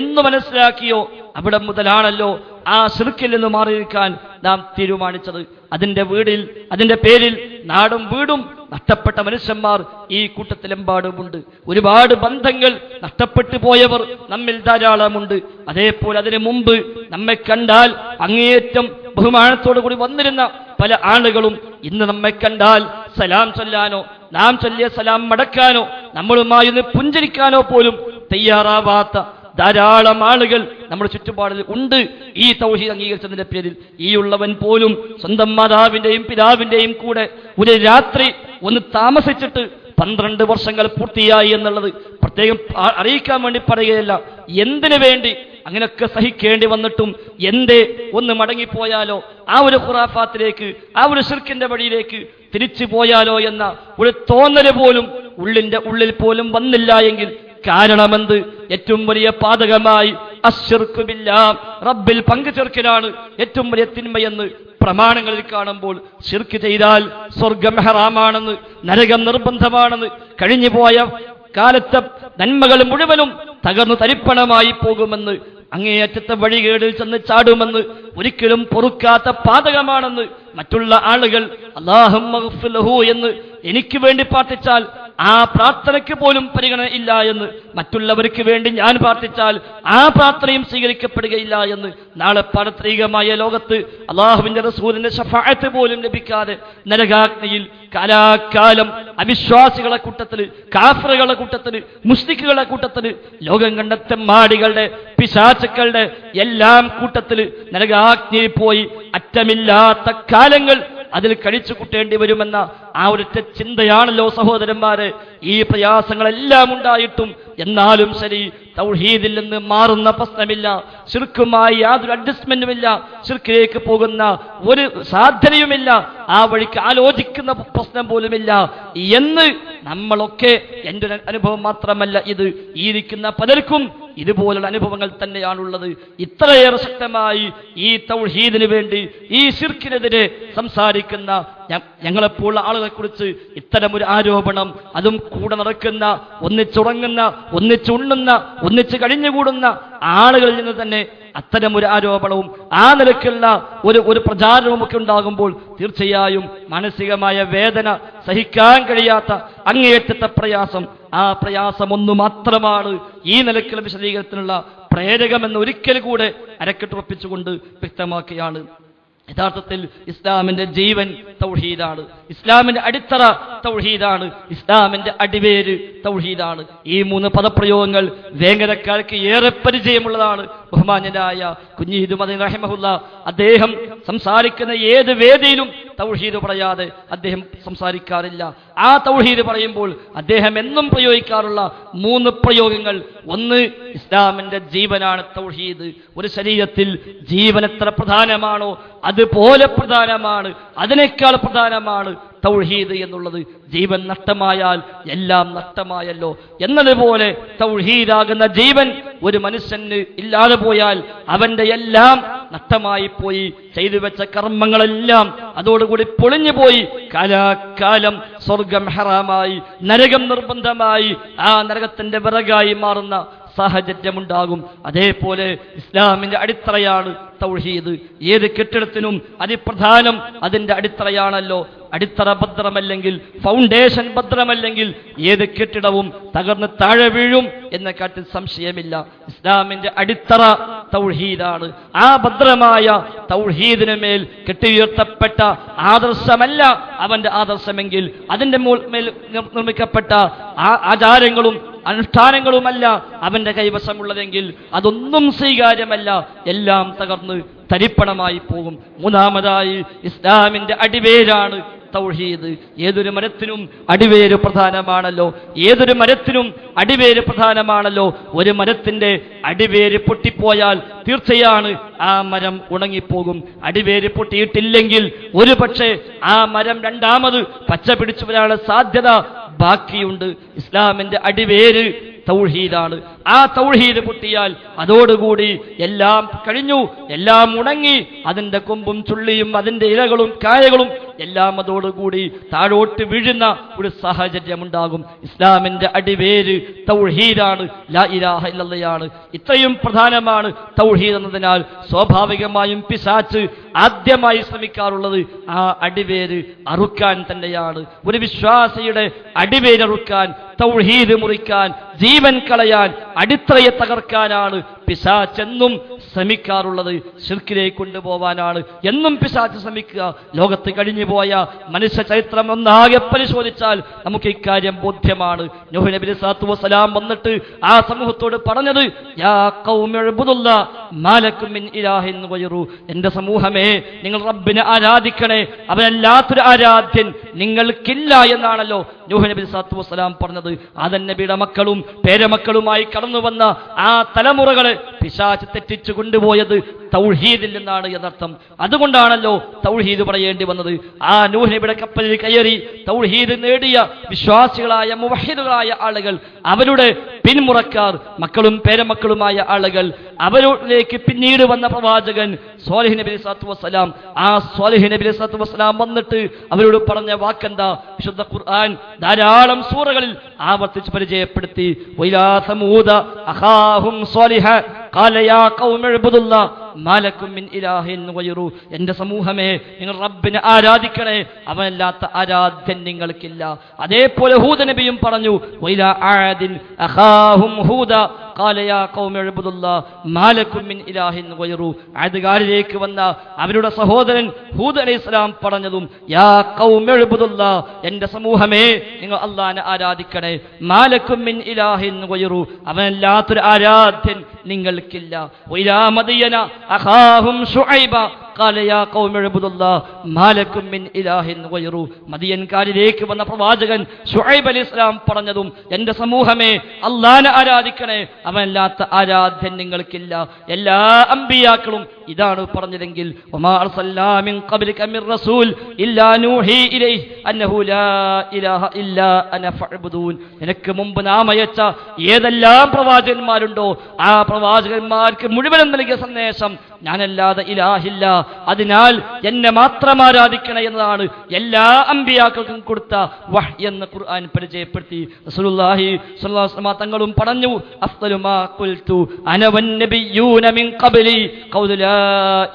എന്ന് മനസ്സിലാക്കിയോ അവിടെ മുതലാണല്ലോ ആ ശിർക്കിൽ നിന്ന് മാറി നിൽക്കാൻ നാം തീരുമാനിച്ചത്. അതിന്റെ പേരിൽ നാടും വീടും നഷ്ടപ്പെട്ട മനുഷ്യന്മാർ ഈ കൂട്ടത്തിലെമ്പാടുമുണ്ട്. ഒരുപാട് ബന്ധങ്ങൾ നഷ്ടപ്പെട്ടു പോയവർ നമ്മിൽ ധാരാളമുണ്ട്. അതേപോലെ അതിനു മുമ്പ് നമ്മെ കണ്ടാൽ അങ്ങേയറ്റം ബഹുമാനത്തോടു കൂടി വന്നിരുന്ന പല ആളുകളും ഇന്ന് നമ്മെ കണ്ടാൽ സലാം ചൊല്ലാനോ നാം ചൊല്ലിയ സലാം മടക്കാനോ നമ്മളുമായി ഒന്ന് പുഞ്ചിരിക്കാനോ പോലും തയ്യാറാവാത്ത ധാരാളം ആളുകൾ നമ്മുടെ ചുറ്റുപാടിൽ ഉണ്ട്. ഈ തൗഹീദ് അംഗീകരിച്ചതിന്റെ പേരിൽ ഈ ഉള്ളവൻ പോലും സ്വന്തം മാതാവിന്റെയും പിതാവിന്റെയും കൂടെ ഒരു രാത്രി ഒന്ന് താമസിച്ചിട്ട് 12 വർഷങ്ങൾ പൂർത്തിയായി എന്നുള്ളത് പ്രത്യേകം അറിയിക്കാൻ വേണ്ടി പറയുകയല്ല. എന്തിനു വേണ്ടി അങ്ങനെയൊക്കെ സഹിക്കേണ്ടി വന്നിട്ടും എന്തേ ഒന്ന് മടങ്ങിപ്പോയാലോ, ആ ഒരു ഖുറാഫാത്തിലേക്ക്, ആ ഒരു ശിർക്കിന്റെ വഴിയിലേക്ക് തിരിച്ചു പോയാലോ എന്ന ഒരു തോന്നല് പോലും ഉള്ളിൽ പോലും വന്നില്ല എങ്കിൽ കാരണമെന്ത്? ഏറ്റവും വലിയ പാതകമായി അശ്ശിർക്കു ബില്ലാഹ്, റബ്ബിൽ പങ്കു ചേർക്കലാണ് ഏറ്റവും വലിയ തിന്മയെന്ന് പ്രമാണങ്ങളിൽ കാണുമ്പോൾ ശിർക്ക് ചെയ്താൽ സ്വർഗം ഹറാമാണെന്ന്, നരകം നിർബന്ധമാണെന്ന്, കഴിഞ്ഞുപോയ കാലത്തെ നന്മകൾ മുഴുവനും തകർന്നു തരിപ്പണമായി പോകുമെന്ന്, അങ്ങേയറ്റത്തെ വഴികേടിൽ ചെന്ന് ചാടുമെന്ന്, ഒരിക്കലും പൊറുക്കാത്ത പാതകമാണെന്ന് മറ്റുള്ള ആളുകൾ അല്ലാഹുമ്മ ഗ്ഫിർ ലഹു എന്ന് എനിക്ക് വേണ്ടി പ്രാർത്ഥിച്ചാൽ ആ പ്രാർത്ഥനയ്ക്ക് പോലും പരിഗണന ഇല്ല എന്ന്, മറ്റുള്ളവർക്ക് വേണ്ടി ഞാൻ പ്രാർത്ഥിച്ചാൽ ആ പ്രാർത്ഥനയും സ്വീകരിക്കപ്പെടുകയില്ല എന്ന്, നാളെ പാരത്രികമായ ലോകത്ത് അല്ലാഹുവിന്റെ റസൂലിന്റെ ശഫാഅത്ത് പോലും ലഭിക്കാതെ നരകാഗ്നിയിൽ കാലാകാലം അവിശ്വാസികളെ കൂട്ടത്തില്, കാഫറുകളെ കൂട്ടത്തില്, മുശ്രിക്കുകളെ കൂട്ടത്തില്, ലോകം കണ്ട തെമ്മാടികളുടെ പിശാചുക്കളുടെ എല്ലാം കൂട്ടത്തില് നരകാഗ്നിയിൽ പോയി അറ്റമില്ലാത്ത കാലങ്ങൾ അതിൽ കഴിച്ചു കൂട്ടേണ്ടി വരുമെന്ന ആ ഒരൊറ്റ ചിന്തയാണല്ലോ സഹോദരന്മാരെ ഈ പ്രയാസങ്ങളെല്ലാം ഉണ്ടായിട്ടും. എന്നാലും ശരി, തൗഹീദിൽ നിന്ന് മാറുന്ന പ്രശ്നമില്ല, ശിർക്കുമായി യാതൊരു അഡ്ജസ്റ്റ്മെന്റുമില്ല, ശിർക്കിലേക്ക് പോകുന്ന ഒരു സാധ്യതയുമില്ല, ആ വഴിക്ക് ആലോചിക്കുന്ന പ്രശ്നം പോലുമില്ല എന്ന് നമ്മളൊക്കെ, എൻ്റെ അനുഭവം മാത്രമല്ല ഇത്, ഈ ഇരിക്കുന്ന പലർക്കും ഇതുപോലുള്ള അനുഭവങ്ങൾ തന്നെയാണുള്ളത്. ഇത്രയേറെ ശക്തമായി ഈ തൗഹീദിന് വേണ്ടി, ഈ ശിർക്കിനെതിരെ സംസാരിക്കുന്ന ഞങ്ങളെപ്പോലുള്ള ആളുകളെ കുറിച്ച് ഇത്തരമൊരു ആരോപണം, അതും കൂടെ നടക്കുന്ന, ഒന്നിച്ചുറങ്ങുന്ന, ഒന്നിച്ചുണ്ണുന്ന, ഒന്നിച്ച് കഴിഞ്ഞുകൂടുന്ന ആളുകളിൽ നിന്ന് തന്നെ അത്തരമൊരു ആരോപണവും ആ നിലയ്ക്കുള്ള ഒരു പ്രചാരണവും ഒക്കെ ഉണ്ടാകുമ്പോൾ തീർച്ചയായും മാനസികമായ വേദന, സഹിക്കാൻ കഴിയാത്ത അങ്ങേയറ്റത്തെ പ്രയാസം, ആ പ്രയാസം ഒന്നു മാത്രമാണ് ഈ നിലയ്ക്കുള്ള വിശദീകരണത്തിനുള്ള പ്രേരകമെന്ന് ഒരിക്കൽ കൂടെ അരക്കെട്ടുറപ്പിച്ചുകൊണ്ട് വ്യക്തമാക്കുകയാണ്. യഥാർത്ഥത്തിൽ ഇസ്ലാമിന്റെ ജീവൻ തൗഹീദാണ്, ഇസ്ലാമിന്റെ അടിത്തറ തൗഹീദാണ്, ഇസ്ലാമിന്റെ അടിവേര് തൗഹീദാണ്. ഈ 3 പദപ്രയോഗങ്ങൾ വേങ്ങരക്കാർക്ക് ഏറെ പരിചയമുള്ളതാണ്. ബഹുമാന്യനായ കുഞ്ഞീദ് മദനി റഹിമഹുല്ലാ അദ്ദേഹം സംസാരിക്കുന്ന ഏത് വേദിയിലും തൗഹീദ് പറയാതെ അദ്ദേഹം സംസാരിക്കാറില്ല. ആ തൗഹീദ് പറയുമ്പോൾ അദ്ദേഹം എന്നും പ്രയോഗിക്കാറുള്ള 3 പ്രയോഗങ്ങൾ, ഒന്ന് ഇസ്ലാമിന്റെ ജീവനാണ് തൗഹീദ്. ഒരു ശരീരത്തിൽ ജീവൻ എത്ര പ്രധാനമാണോ അതുപോലെ പ്രധാനമാണ്, അതിനേക്കാൾ പ്രധാനമാണ് തൗഹീദ് എന്നുള്ളത്. ജീവൻ നഷ്ടമായാൽ എല്ലാം നഷ്ടമായല്ലോ എന്നതുപോലെ തൗഹീദാകുന്ന ജീവൻ ഒരു മനുഷ്യന് ഇല്ലാതെ പോയാൽ അവന്റെ എല്ലാം നഷ്ടമായി പോയി. ചെയ്തു വെച്ച കർമ്മങ്ങളെല്ലാം അതോടുകൂടി പൊളിഞ്ഞു പോയി. കാലാകാലം സ്വർഗം ഹറാമായി, നരകം നിർബന്ധമായി, ആ നരകത്തിന്റെ വിറകായി മാറുന്ന സാഹചര്യമുണ്ടാകും. അതേപോലെ ഇസ്ലാമിന്റെ അടിത്തറയാണ് തൗഹീദ്. ഏത് കെട്ടിടത്തിനും അതിപ്രധാനം അതിന്റെ അടിത്തറയാണല്ലോ. അടിത്തറ ഭദ്രമല്ലെങ്കിൽ, ഫൗണ്ടേഷൻ ഭദ്രമല്ലെങ്കിൽ ഏത് കെട്ടിടവും തകർന്ന് താഴെ വീഴും എന്ന കാര്യത്തിൽ സംശയമില്ല. ഇസ്ലാമിന്റെ അടിത്തറ തൗഹീദാണ്. ആ ഭദ്രമായ തൗഹീദിന് മേൽ കെട്ടിയുയർത്തപ്പെട്ട ആദർശമല്ല അവന്റെ ആദർശമെങ്കിൽ, അതിന്റെ മേൽ നിർമ്മിക്കപ്പെട്ട ആചാരങ്ങളും അനുഷ്ഠാനങ്ങളുമല്ല അവന്റെ കൈവശമുള്ളതെങ്കിൽ അതൊന്നും സ്വീകാര്യമല്ല. എല്ലാം തകർന്ന് തരിപ്പണമായി പോകും. മൂന്നാമതായി ഇസ്ലാമിന്റെ അടിവേരാണ് തൗഹീദ്. ഏതൊരു മരത്തിനും അടിവേര് പ്രധാനമാണല്ലോ. ഏതൊരു മരത്തിനും അടിവേര് പ്രധാനമാണല്ലോ. ഒരു മരത്തിന്റെ അടിവേര് പൊട്ടിപ്പോയാൽ തീർച്ചയാണ് ആ മരം ഉണങ്ങിപ്പോകും. അടിവേര് പൊട്ടിയിട്ടില്ലെങ്കിൽ ഒരു പക്ഷേ ആ മരം രണ്ടാമത് പച്ച പിടിച്ചു വരാനുള്ള സാധ്യത ബാക്കിയുണ്ട്. ഇസ്ലാമിന്റെ അടിവേര് തൗഹീദാണ്. ആ തൗഹീദ് പൊട്ടിയാൽ അതോടുകൂടി എല്ലാം കഴിഞ്ഞു, എല്ലാം ഉണങ്ങി. അതിന്റെ കൊമ്പും ചുള്ളിയും അതിന്റെ ഇലകളും കായകളും എല്ലാം അതോടുകൂടി താഴോട്ട് വീഴുന്ന ഒരു സാഹചര്യമുണ്ടാകും. ഇസ്ലാമിന്റെ അടിവേര് തൗഹീദാണ്, ലാ ഇലാഹ ഇല്ലല്ലാഹ്. ഇത്രയും പ്രധാനമാണ് തൗഹീദ് എന്നതിനാൽ സ്വാഭാവികമായും പിശാച് ആദ്യമായി ശ്രമിക്കാറുള്ളത് ആ അടിവേര് അറുക്കാൻ തന്നെയാണ്. ഒരു വിശ്വാസിയുടെ അടിവേരറുക്കാൻ, തൗഹീദ് മുറിക്കാൻ, ജീവൻ കളയാൻ, അടിത്തറയെ തകർക്കാനാണ് പിശാച് എന്നും ശ്രമിക്കാറുള്ളത്. ശിർക്കിലേക്ക് കൊണ്ടുപോവാനാണ് എന്നും പിശാച് ശ്രമിക്കുക. ലോകത്ത് കഴിഞ്ഞു പോയ മനുഷ്യ ചരിത്രം ഒന്നാകെ പരിശോധിച്ചാൽ നമുക്ക് ഇക്കാര്യം ബോധ്യമാണ്. നൂഹ് നബി സ്വല്ലല്ലാഹു അലൈഹി വസല്ലം വന്നിട്ട് ആ സമൂഹത്തോട് പറഞ്ഞത്, യാ ഖൗമി ഉബ്ദുല്ലാഹ് മാ ലക്കും മിൻ ഇലാഹിൻ ഗൈറു. എന്റെ സമൂഹമേ, നിങ്ങൾ റബ്ബിനെ ആരാധിക്കണേ, അവനല്ലാത്തൊരു ആരാധ്യൻ നിങ്ങൾക്കില്ല എന്നാണല്ലോ നൂഹ് നബി സ്വല്ലല്ലാഹു അലൈഹി വസല്ലം പറഞ്ഞത്. ആദം നബിയുടെ മക്കളും പേരമക്കളുമായി കടന്നു വന്ന ആ തലമുറകളെ പിശാച് തെറ്റിച്ചു കൊണ്ടുപോയത് തൗഹീദിൽ നിന്നാണ് എന്നർത്ഥം. അതുകൊണ്ടാണല്ലോ തൗഹീദ് പറയേണ്ടി വന്നത്. ആ നൂഹ് നബിയുടെ കപ്പലിൽ കയറി തൗഹീദ് നേടിയ വിശ്വാസികളായ മുവഹിദുകളായ ആളുകൾ, അവരുടെ പിന്മുറക്കാർ, മക്കളും പേരമക്കളുമായ ആളുകൾ, അവരിലേക്ക് പിന്നീട് വന്ന പ്രവാചകൻ സ്വാലിഹ് നബി സ്വല്ലല്ലാഹു അലൈഹി വസല്ലം, ആ സ്വാലിഹ് നബി സ്വല്ലല്ലാഹു അലൈഹി വസല്ലം വന്നിട്ട് അവരോട് പറഞ്ഞ വാക്കെന്താ? വിശുദ്ധ ഖുർആൻ ധാരാളം സൂറകളിൽ ആവർത്തിച്ച് പരിചയപ്പെടുത്തി. വൈലാ സമൂദ അഖാഹും സ്വാലിഹ ഖാല യാ ഖൗമി ഉബ്ദുല്ലാഹ് മാ ലക്കും മിൻ ഇലാഹിൻ ഗൈറു. എന്റെ സമൂഹമേ, നിങ്ങൾ റബ്ബിനെ ആരാധിക്കണേ, അവനല്ലാത്ത ആരാധ്യൻ നിങ്ങൾക്കില്ല. അതേപോലെ ഹൂദ് നബിയും പറഞ്ഞു, വൈലാ ആദിൻ അഖാഹും ഹൂദ ഖാല യാ ഖൗമി ഉബ്ദുല്ലാഹ് മാ ലക്കും മിൻ ഇലാഹിൻ ഗൈറു. ആദ്യകാരിലേക്ക് വന്ന അവരുടെ സഹോദരൻ ഹൂദ് അലൈഹിസ്സലാം പറഞ്ഞതും യാ ഖൗമി ഉബ്ദുല്ലാഹ്, എന്റെ സമൂഹമേ, നിങ്ങൾ അല്ലാഹനെ ആരാധിക്കണേ, മാ ലക്കും മിൻ ഇലാഹിൻ ഗൈറു, അവനല്ലാത്തൊരു ആരാധ്യൻ നിങ്ങൾക്കില്ല. വൈലാ മദിയന അഖാഹും ശുഐബ ഖാല യാ ഖൗമി ഉബ്ദുല്ലാഹ് മാ ലക്കും മിൻ ഇലാഹിൻ ഗൈറു. മദിയൻകാരിലേക്ക് വന്ന പ്രവാചകൻ ശുഐബ് അലൈഹിസ്സലാം പറഞ്ഞതും എന്റെ സമൂഹമേ, അല്ലാഹനെ ആരാധിക്കണേ, അവനല്ലാത്ത ആരാധ്യൻ നിങ്ങൾക്കില്ല. എല്ലാ അമ്പിയാക്കളും ഇതാണ് പറഞ്ഞതെങ്കിൽ വമാ അർസൽനാ മിൻ ഖബ്ലിക മിർ റസൂൽ ഇല്ലാ നൂഹി ഇലൈഹി അന്നഹു ലാ ഇലാഹ ഇല്ലാ അന ഫഅബ്ദൂൻ. എനിക്ക് മുമ്പ് നാം അയച്ച ഏതെല്ലാം പ്രവാചകന്മാരുണ്ടോ ആ പ്രവാചകന്മാർക്ക് മുഴുവനും നൽകിയ സന്ദേശം ഞാനല്ലാതെ ഇലാഹില്ല, അതിനാൽ എന്നെ മാത്രം ആരാധിക്കണം എന്നതാണ് എല്ലാ അമ്പിയാക്കൾക്കും കൊടുത്ത വഹ്യ് എന്ന് ഖുർആൻ പരിചയപ്പെടുത്തി. റസൂലുള്ളാഹി സ്വല്ലല്ലാഹു അലൈഹി വസല്ലം തങ്ങളും പറഞ്ഞു, അഫ്ദലു മാ ഖുൽതു അന വന്നബിയ്യൂന മിൻ ഖബ്ലി ഖൗലു ലാ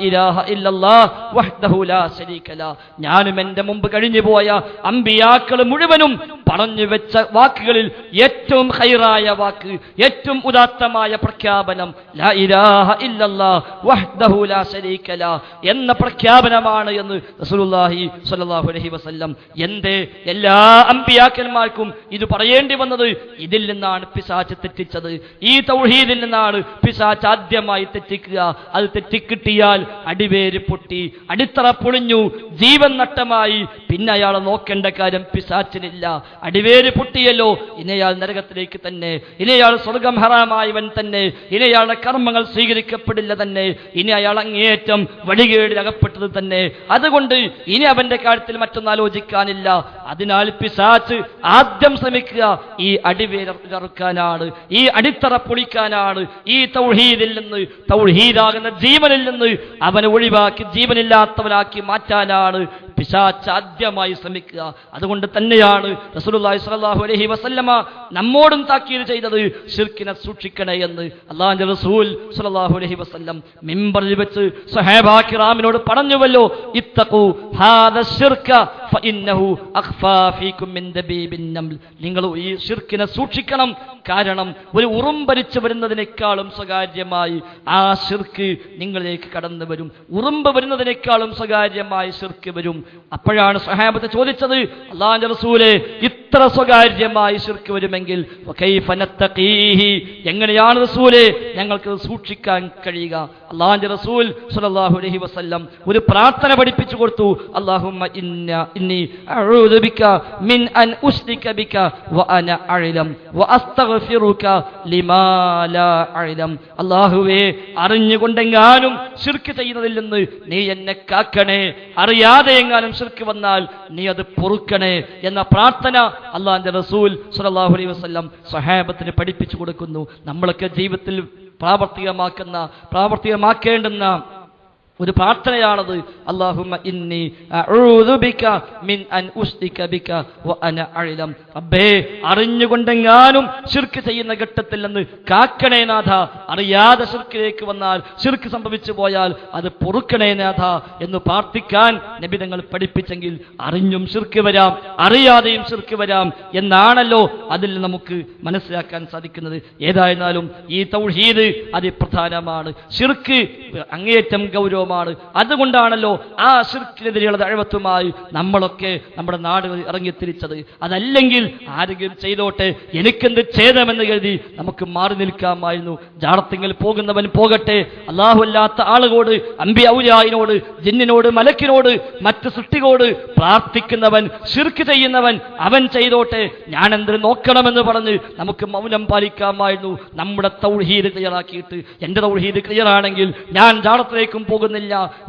ഇലാഹ ഇല്ലല്ലാഹ് വഹ്ദഹു ലാ ശരീക ല. ഞാനും എൻ്റെ മുമ്പ് കഴിഞ്ഞു പോയ അമ്പിയാക്കൾ മുഴുവനും പറഞ്ഞു വെച്ച വാക്കുകളിൽ ഏറ്റവും ഖൈറായ വാക്ക്, ഏറ്റവും ഉദാത്തമായ പ്രഖ്യാപനം ലാ ഇലാഹ ഇല്ലല്ലാഹ് വഹ്ദഹു ലാ ശരീക ല എന്ന പ്രഖ്യാപനമാണ് എന്ന് റസൂലുള്ളാഹി സ്വല്ലല്ലാഹു അലൈഹി വസല്ലം. എന്തേ എല്ലാ അമ്പിയാക്കന്മാർക്കും ഇത് പറയേണ്ടി വന്നത്? ഇതിൽ നിന്നാണ് പിശാച് തെറ്റിച്ചത്. ഈ തൗഹീദിൽ നിന്നാണ് പിശാച് ആദ്യമായി തെറ്റിക്കുക. അത് തെറ്റിക്കിട്ടിയാൽ അടിവേര് പൊട്ടി, അടിത്തറ പൊളിഞ്ഞു, ജീവൻ നഷ്ടമായി. പിന്നെ അയാളെ നോക്കേണ്ട കാര്യം പിശാചിനില്ല. അടിവേര് പൊട്ടിയല്ലോ, ഇനിയാൾ നരകത്തിലേക്ക് തന്നെ, ഇനിയാൾ സ്വർഗം ഹറാമായവൻ തന്നെ, ഇനിയാളുടെ കർമ്മങ്ങൾ സ്വീകരിക്കപ്പെടില്ല തന്നെ, ഇനി അയാൾ അങ്ങേയറ്റം വഴികേടിൽ അകപ്പെട്ടത് തന്നെ. അതുകൊണ്ട് ഇനി അവന്റെ കാര്യത്തിൽ മറ്റൊന്നും ആലോചിക്കാനില്ല. അതിനാൽ പിശാച് ആദ്യം ശ്രമിക്കുക ഈ അടിവേരറുക്കാനാണ്, ഈ അടിത്തറ പൊളിക്കാനാണ്. ഈ തൗഹീദിൽ നിന്ന്, തൗഹീദാകുന്ന ജീവനിൽ നിന്ന് അവനെ ഒഴിവാക്കി ജീവനില്ലാത്തവനാക്കി മാറ്റാനാണ് പിശാച് ആദ്യമായി ശ്രമിക്കുക. അതുകൊണ്ട് തന്നെയാണ് റസൂലുള്ളാഹി സ്വല്ലല്ലാഹു അലൈഹി വസല്ലമ നമ്മോടും താക്കീത് ചെയ്തത് ശിർക്കിനെ സൂക്ഷിക്കണേ എന്ന്. അല്ലാഹുവിന്റെ റസൂൽ സ്വല്ലല്ലാഹു അലൈഹി വസല്ലം മിമ്പറിൽ വെച്ച് സ്വഹാബാ കിറാമിനോട് പറഞ്ഞുവല്ലോ, ഇത്തഖൂ ഹാദ ശിർക ഫഇന്നഹു അഖ്ഫാ ഫീകും മിൻ ദബീബിൻ നംൽ. നിങ്ങൾ ഈ ശിർക്കിനെ സൂക്ഷിക്കണം. കാരണം ഒരു ഉറുമ്പരിച്ചു വരുന്നതിനേക്കാളും സ്വകാര്യമായി ആ ശിർക്ക് നിങ്ങളിലേക്ക് കടന്നു വരും. ഉറുമ്പ് വരുന്നതിനേക്കാളും സ്വകാര്യമായി ശിർക്ക് വരും. അപ്പോഴാണ് സ്വഹാബത്ത് ചോദിച്ചത്, അല്ലാഹുവിന്റെ റസൂലേ, ഇത്ര സ്വകാര്യമായി ശിർക്ക് വരുമെങ്കിൽ വകൈഫ നത്തഖീഹി, എങ്ങനെയാണ് റസൂലേ ഞങ്ങൾക്ക് സൂക്ഷിക്കാൻ കഴിയുക? അല്ലാഹുവിന്റെ റസൂൽ സ്വല്ലല്ലാഹു അലൈഹി വസല്ലം ഒരു പ്രാർത്ഥന പഠിപ്പിച്ചു കൊടുത്തു. അല്ലാഹുമ്മ ഇന്നി അഊദു ബിക മിൻ അൻ ഉശ്രിക ബിക വഅന അഅലം വഅസ്തഗ്ഫിറുക ലിമാ ലാ അഅലം. അല്ലാഹുവേ, അറിഞ്ഞുകൊണ്ടെങ്ങാനും ശിർക്ക് ചെയ്യുന്നതിൽ നിന്ന് നീ എന്നെ കാക്കണേ, അറിയാതെ എങ്ങാനും ശിർക്ക് വന്നാൽ നീ അത് പൊറുക്കണേ എന്ന പ്രാർത്ഥന അല്ലാഹുവിന്റെ റസൂൽ സ്വല്ലല്ലാഹു അലൈഹി വസല്ലം സ്വഹാബത്തിന് പഠിപ്പിച്ചു കൊടുക്കുന്നു. നമ്മളൊക്കെ ജീവിതത്തിൽ പ്രാവർത്തികമാക്കേണ്ടുന്ന ഒരു പ്രാർത്ഥനയാണത്. അല്ലാഹുമ്മ ഇന്നി അഊദു ബിക മിൻ അൻ ഉശ്രിക ബിക വഅന അഅലം. റബ്ബേ, അറിഞ്ഞുകൊണ്ടെങ്ങാനും ശിർക്ക് ചെയ്യുന്ന ഘട്ടത്തിൽ നിന്ന് കാക്കണേ നാഥ. അറിയാതെ ശിർക്കിലേക്ക് വന്നാൽ, ശിർക്ക് സംഭവിച്ചു പോയാൽ അത് പൊറുക്കണേ നാഥ എന്ന് പ്രാർത്ഥിക്കാൻ നബി തങ്ങൾ പഠിപ്പിച്ചെങ്കിൽ അറിഞ്ഞും ശിർക്ക് വരാം, അറിയാതെയും ശിർക്ക് വരാം എന്നാണല്ലോ അതിൽ നമുക്ക് മനസ്സിലാക്കാൻ സാധിക്കുന്നത്. ഏതായിരുന്നാലും ഈ തൗഹീദ് അതിപ്രധാനമാണ്. ശിർക്ക് അങ്ങേയറ്റം ഗൗരവമാണ്. അതുകൊണ്ടാണല്ലോ ആ ശിർക്കിനെതിരെയുള്ള ദഅവത്തുമായി നമ്മളൊക്കെ നമ്മുടെ നാടുകളിൽ ഇറങ്ങിത്തിരിച്ചത്. അതല്ലെങ്കിൽ ആരെങ്കിലും ചെയ്തോട്ടെ, എനിക്കെന്ത് ഛേദമെന്ന് കരുതി നമുക്ക് മാറി നിൽക്കാമായിരുന്നു. ജാറത്തിങ്കിൽ പോകുന്നവൻ പോകട്ടെ, അല്ലാഹു അല്ലാത്ത ആളുകളോട്, അംബിയ ഔലിയായിനോട്, ജിന്നിനോട്, മലക്കിനോട്, മറ്റ് സൃഷ്ടികളോട് പ്രാർത്ഥിക്കുന്നവൻ, ശിർക്ക് ചെയ്യുന്നവൻ അവൻ ചെയ്തോട്ടെ, ഞാൻ എന്തിനു നോക്കണമെന്ന് പറഞ്ഞ് നമുക്ക് മൗനം പാലിക്കാമായിരുന്നു. നമ്മുടെ തൗഹീദ് ക്ലിയറാക്കിയിട്ട്, എന്റെ തൗഹീദ് ക്ലിയറാണെങ്കിൽ ഞാൻ ജാറത്തിലേക്കും പോകുന്നില്ല,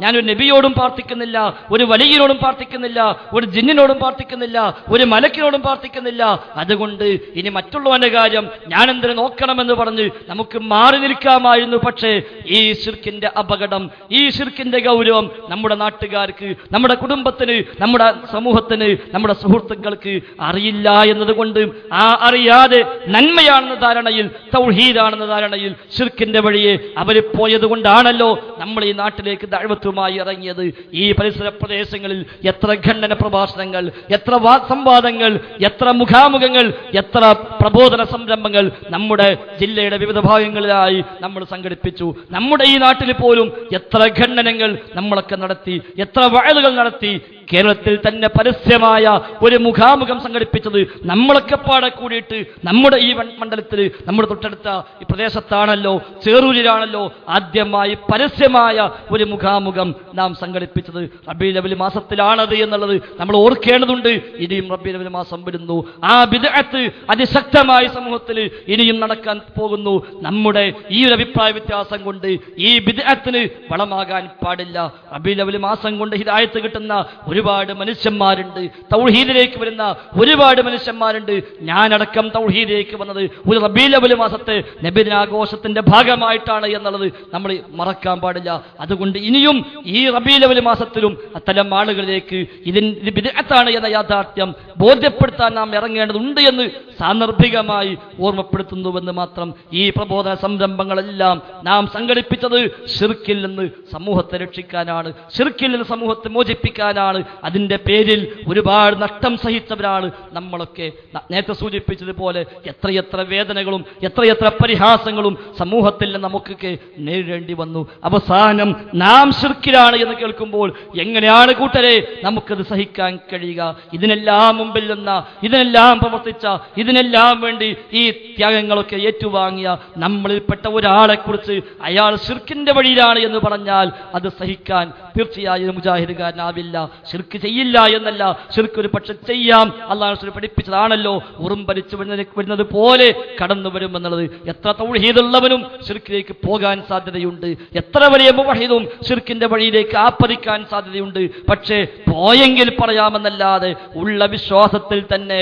ഞാൻ ഒരു നബിയോടും പ്രാർത്ഥിക്കുന്നില്ല, ഒരു വലിയനോടും പ്രാർത്ഥിക്കുന്നില്ല, ഒരു ജിന്നിനോടും പ്രാർത്ഥിക്കുന്നില്ല, ഒരു മലക്കിനോടും പ്രാർത്ഥിക്കുന്നില്ല. അതുകൊണ്ട് ഇനി മറ്റുള്ളവന്റെ കാര്യം ഞാൻ എന്തിനു നോക്കണമെന്ന് പറഞ്ഞ് നമുക്ക് മാറി നിൽക്കാമായിരുന്നു. പക്ഷേ ഈ ശിർക്കിന്റെ അപകടം, ഈ ശിർക്കിന്റെ ഗൗരവം നമ്മുടെ നാട്ടുകാർക്ക്, നമ്മുടെ കുടുംബത്തിന്, നമ്മുടെ സമൂഹത്തിന്, നമ്മുടെ സുഹൃത്തുക്കൾക്ക് അറിയില്ല എന്നതുകൊണ്ട് ആ അറിയാതെ നന്മയാണെന്ന ധാരണയിൽ, തൗഹീദാണെന്ന ധാരണയിൽ ശിർക്കിന്റെ വഴിയെ അവർ പോയത് കൊണ്ടാണല്ലോ നമ്മൾ ഈ നാട്ടിലേക്ക് ദഅവത്തുമായി ഇറങ്ങിയത്. ഈ പരിസര പ്രദേശങ്ങളിൽ എത്ര ഖണ്ഡന പ്രഭാഷണങ്ങൾ, എത്ര സംവാദങ്ങൾ, എത്ര മുഖാമുഖങ്ങൾ, എത്ര പ്രബോധന സംരംഭങ്ങൾ നമ്മുടെ ജില്ലയുടെ വിവിധ ഭാഗങ്ങളിലായി നമ്മൾ സംഘടിപ്പിച്ചു. നമ്മുടെ ഈ നാട്ടിൽ പോലും എത്ര ഖണ്ഡനങ്ങൾ നമ്മളൊക്കെ നടത്തി, എത്ര വഅലുകൾ നടത്തി. കേരളത്തിൽ തന്നെ പരസ്യമായ ഒരു മുഖാമുഖം സംഘടിപ്പിച്ചത് നമ്മളൊക്കെ പാടെ കൂടിയിട്ട് നമ്മുടെ ഈ മണ്ഡലത്തിൽ, നമ്മുടെ തൊട്ടടുത്ത ഈ പ്രദേശത്താണല്ലോ, ചേറൂരിലാണല്ലോ ആദ്യമായി പരസ്യമായ ഒരു മുഖാമുഖം നാം സംഘടിപ്പിച്ചത്. റബീഉൽ അവ്വൽ മാസത്തിലാണത് എന്നുള്ളത് നമ്മൾ ഓർക്കേണ്ടതുണ്ട്. ഇനിയും റബീഉൽ അവ്വൽ മാസം വരുന്നു. ആ ബിദ്അത്ത് അതിശക്തമായി സമൂഹത്തിൽ ഇനിയും നടക്കാൻ പോകുന്നു. നമ്മുടെ ഈ ഒരു അഭിപ്രായ വ്യത്യാസം കൊണ്ട് ഈ ബിദ്അത്തിന് വളമാകാൻ പാടില്ല. റബീഉൽ അവ്വൽ മാസം കൊണ്ട് ഹിദായത്ത് കിട്ടുന്ന ഒരുപാട് മനുഷ്യന്മാരുണ്ട്, തൗഹീദിലേക്ക് വരുന്ന ഒരുപാട് മനുഷ്യന്മാരുണ്ട്. ഞാനടക്കം തൗഹീദിലേക്ക് വന്നത് ഒരു റബീഉൽ അവ്വൽ മാസത്തെ നബിദിനാഘോഷത്തിന്റെ ഭാഗമായിട്ടാണ് എന്നുള്ളത് നമ്മൾ മറക്കാൻ പാടില്ല. അതുകൊണ്ട് ഇനിയും ഈ റബീഉൽ അവ്വൽ മാസത്തിലും അത്തരം ആളുകളിലേക്ക് ഇത് ബിദ്അത്താണ് എന്ന യാഥാർത്ഥ്യം ബോധ്യപ്പെടുത്താൻ നാം ഇറങ്ങേണ്ടതുണ്ട് എന്ന് സാന്ദർഭികമായി ഓർമ്മപ്പെടുത്തുന്നുവെന്ന് മാത്രം. ഈ പ്രബോധന സംരംഭങ്ങളെല്ലാം നാം സംഘടിപ്പിച്ചത് ശിർക്കിൽ നിന്ന് സമൂഹത്തെ രക്ഷിക്കാനാണ്, ശിർക്കിൽ നിന്ന് സമൂഹത്തെ മോചിപ്പിക്കാനാണ്. അതിന്റെ പേരിൽ ഒരുപാട് നഷ്ടം സഹിച്ചവരാണ് നമ്മളൊക്കെ. നേരത്തെ സൂചിപ്പിച്ചതുപോലെ എത്രയെത്ര വേദനകളും എത്രയെത്ര പരിഹാസങ്ങളും സമൂഹത്തിൽ നമുക്കൊക്കെ നേരിടേണ്ടി വന്നു. അവസാനം നാം ശിർക്കിലാണ് എന്ന് കേൾക്കുമ്പോൾ എങ്ങനെയാണ് കൂട്ടരെ നമുക്കത് സഹിക്കാൻ കഴിയുക? ഇതിനെല്ലാം മുമ്പിൽ നിന്ന, ഇതിനെല്ലാം പ്രവർത്തിച്ച, ഇതിനെല്ലാം വേണ്ടി ഈ ത്യാഗങ്ങളൊക്കെ ഏറ്റുവാങ്ങിയ നമ്മളിൽപ്പെട്ട ഒരാളെ കുറിച്ച് അയാൾ ശിർക്കിന്റെ വഴിയിലാണ് എന്ന് പറഞ്ഞാൽ അത് സഹിക്കാൻ തീർച്ചയായും മുജാഹിദുകാരനാവില്ല. ശിർക്ക് ചെയ്യില്ല എന്നല്ല, ശിർക്ക് ഒരു പക്ഷെ ചെയ്യാം, അല്ലാഹു റസൂൽ പഠിപ്പിച്ചതാണല്ലോ. ഉറുമ്പരിച്ചു വരുന്നത് പോലെ കടന്നു വരുമെന്നുള്ളത്. എത്ര തൗഹീദുള്ളവനും ശിർക്കിലേക്ക് പോകാൻ സാധ്യതയുണ്ട്, എത്ര വലിയ മുവഹിദും ശിർക്കിന്റെ വഴിയിലേക്ക് ആപ്പതിക്കാൻ സാധ്യതയുണ്ട്. പക്ഷേ പോയെങ്കിൽ പറയാമെന്നല്ലാതെ ഉള്ള വിശ്വാസത്തിൽ തന്നെ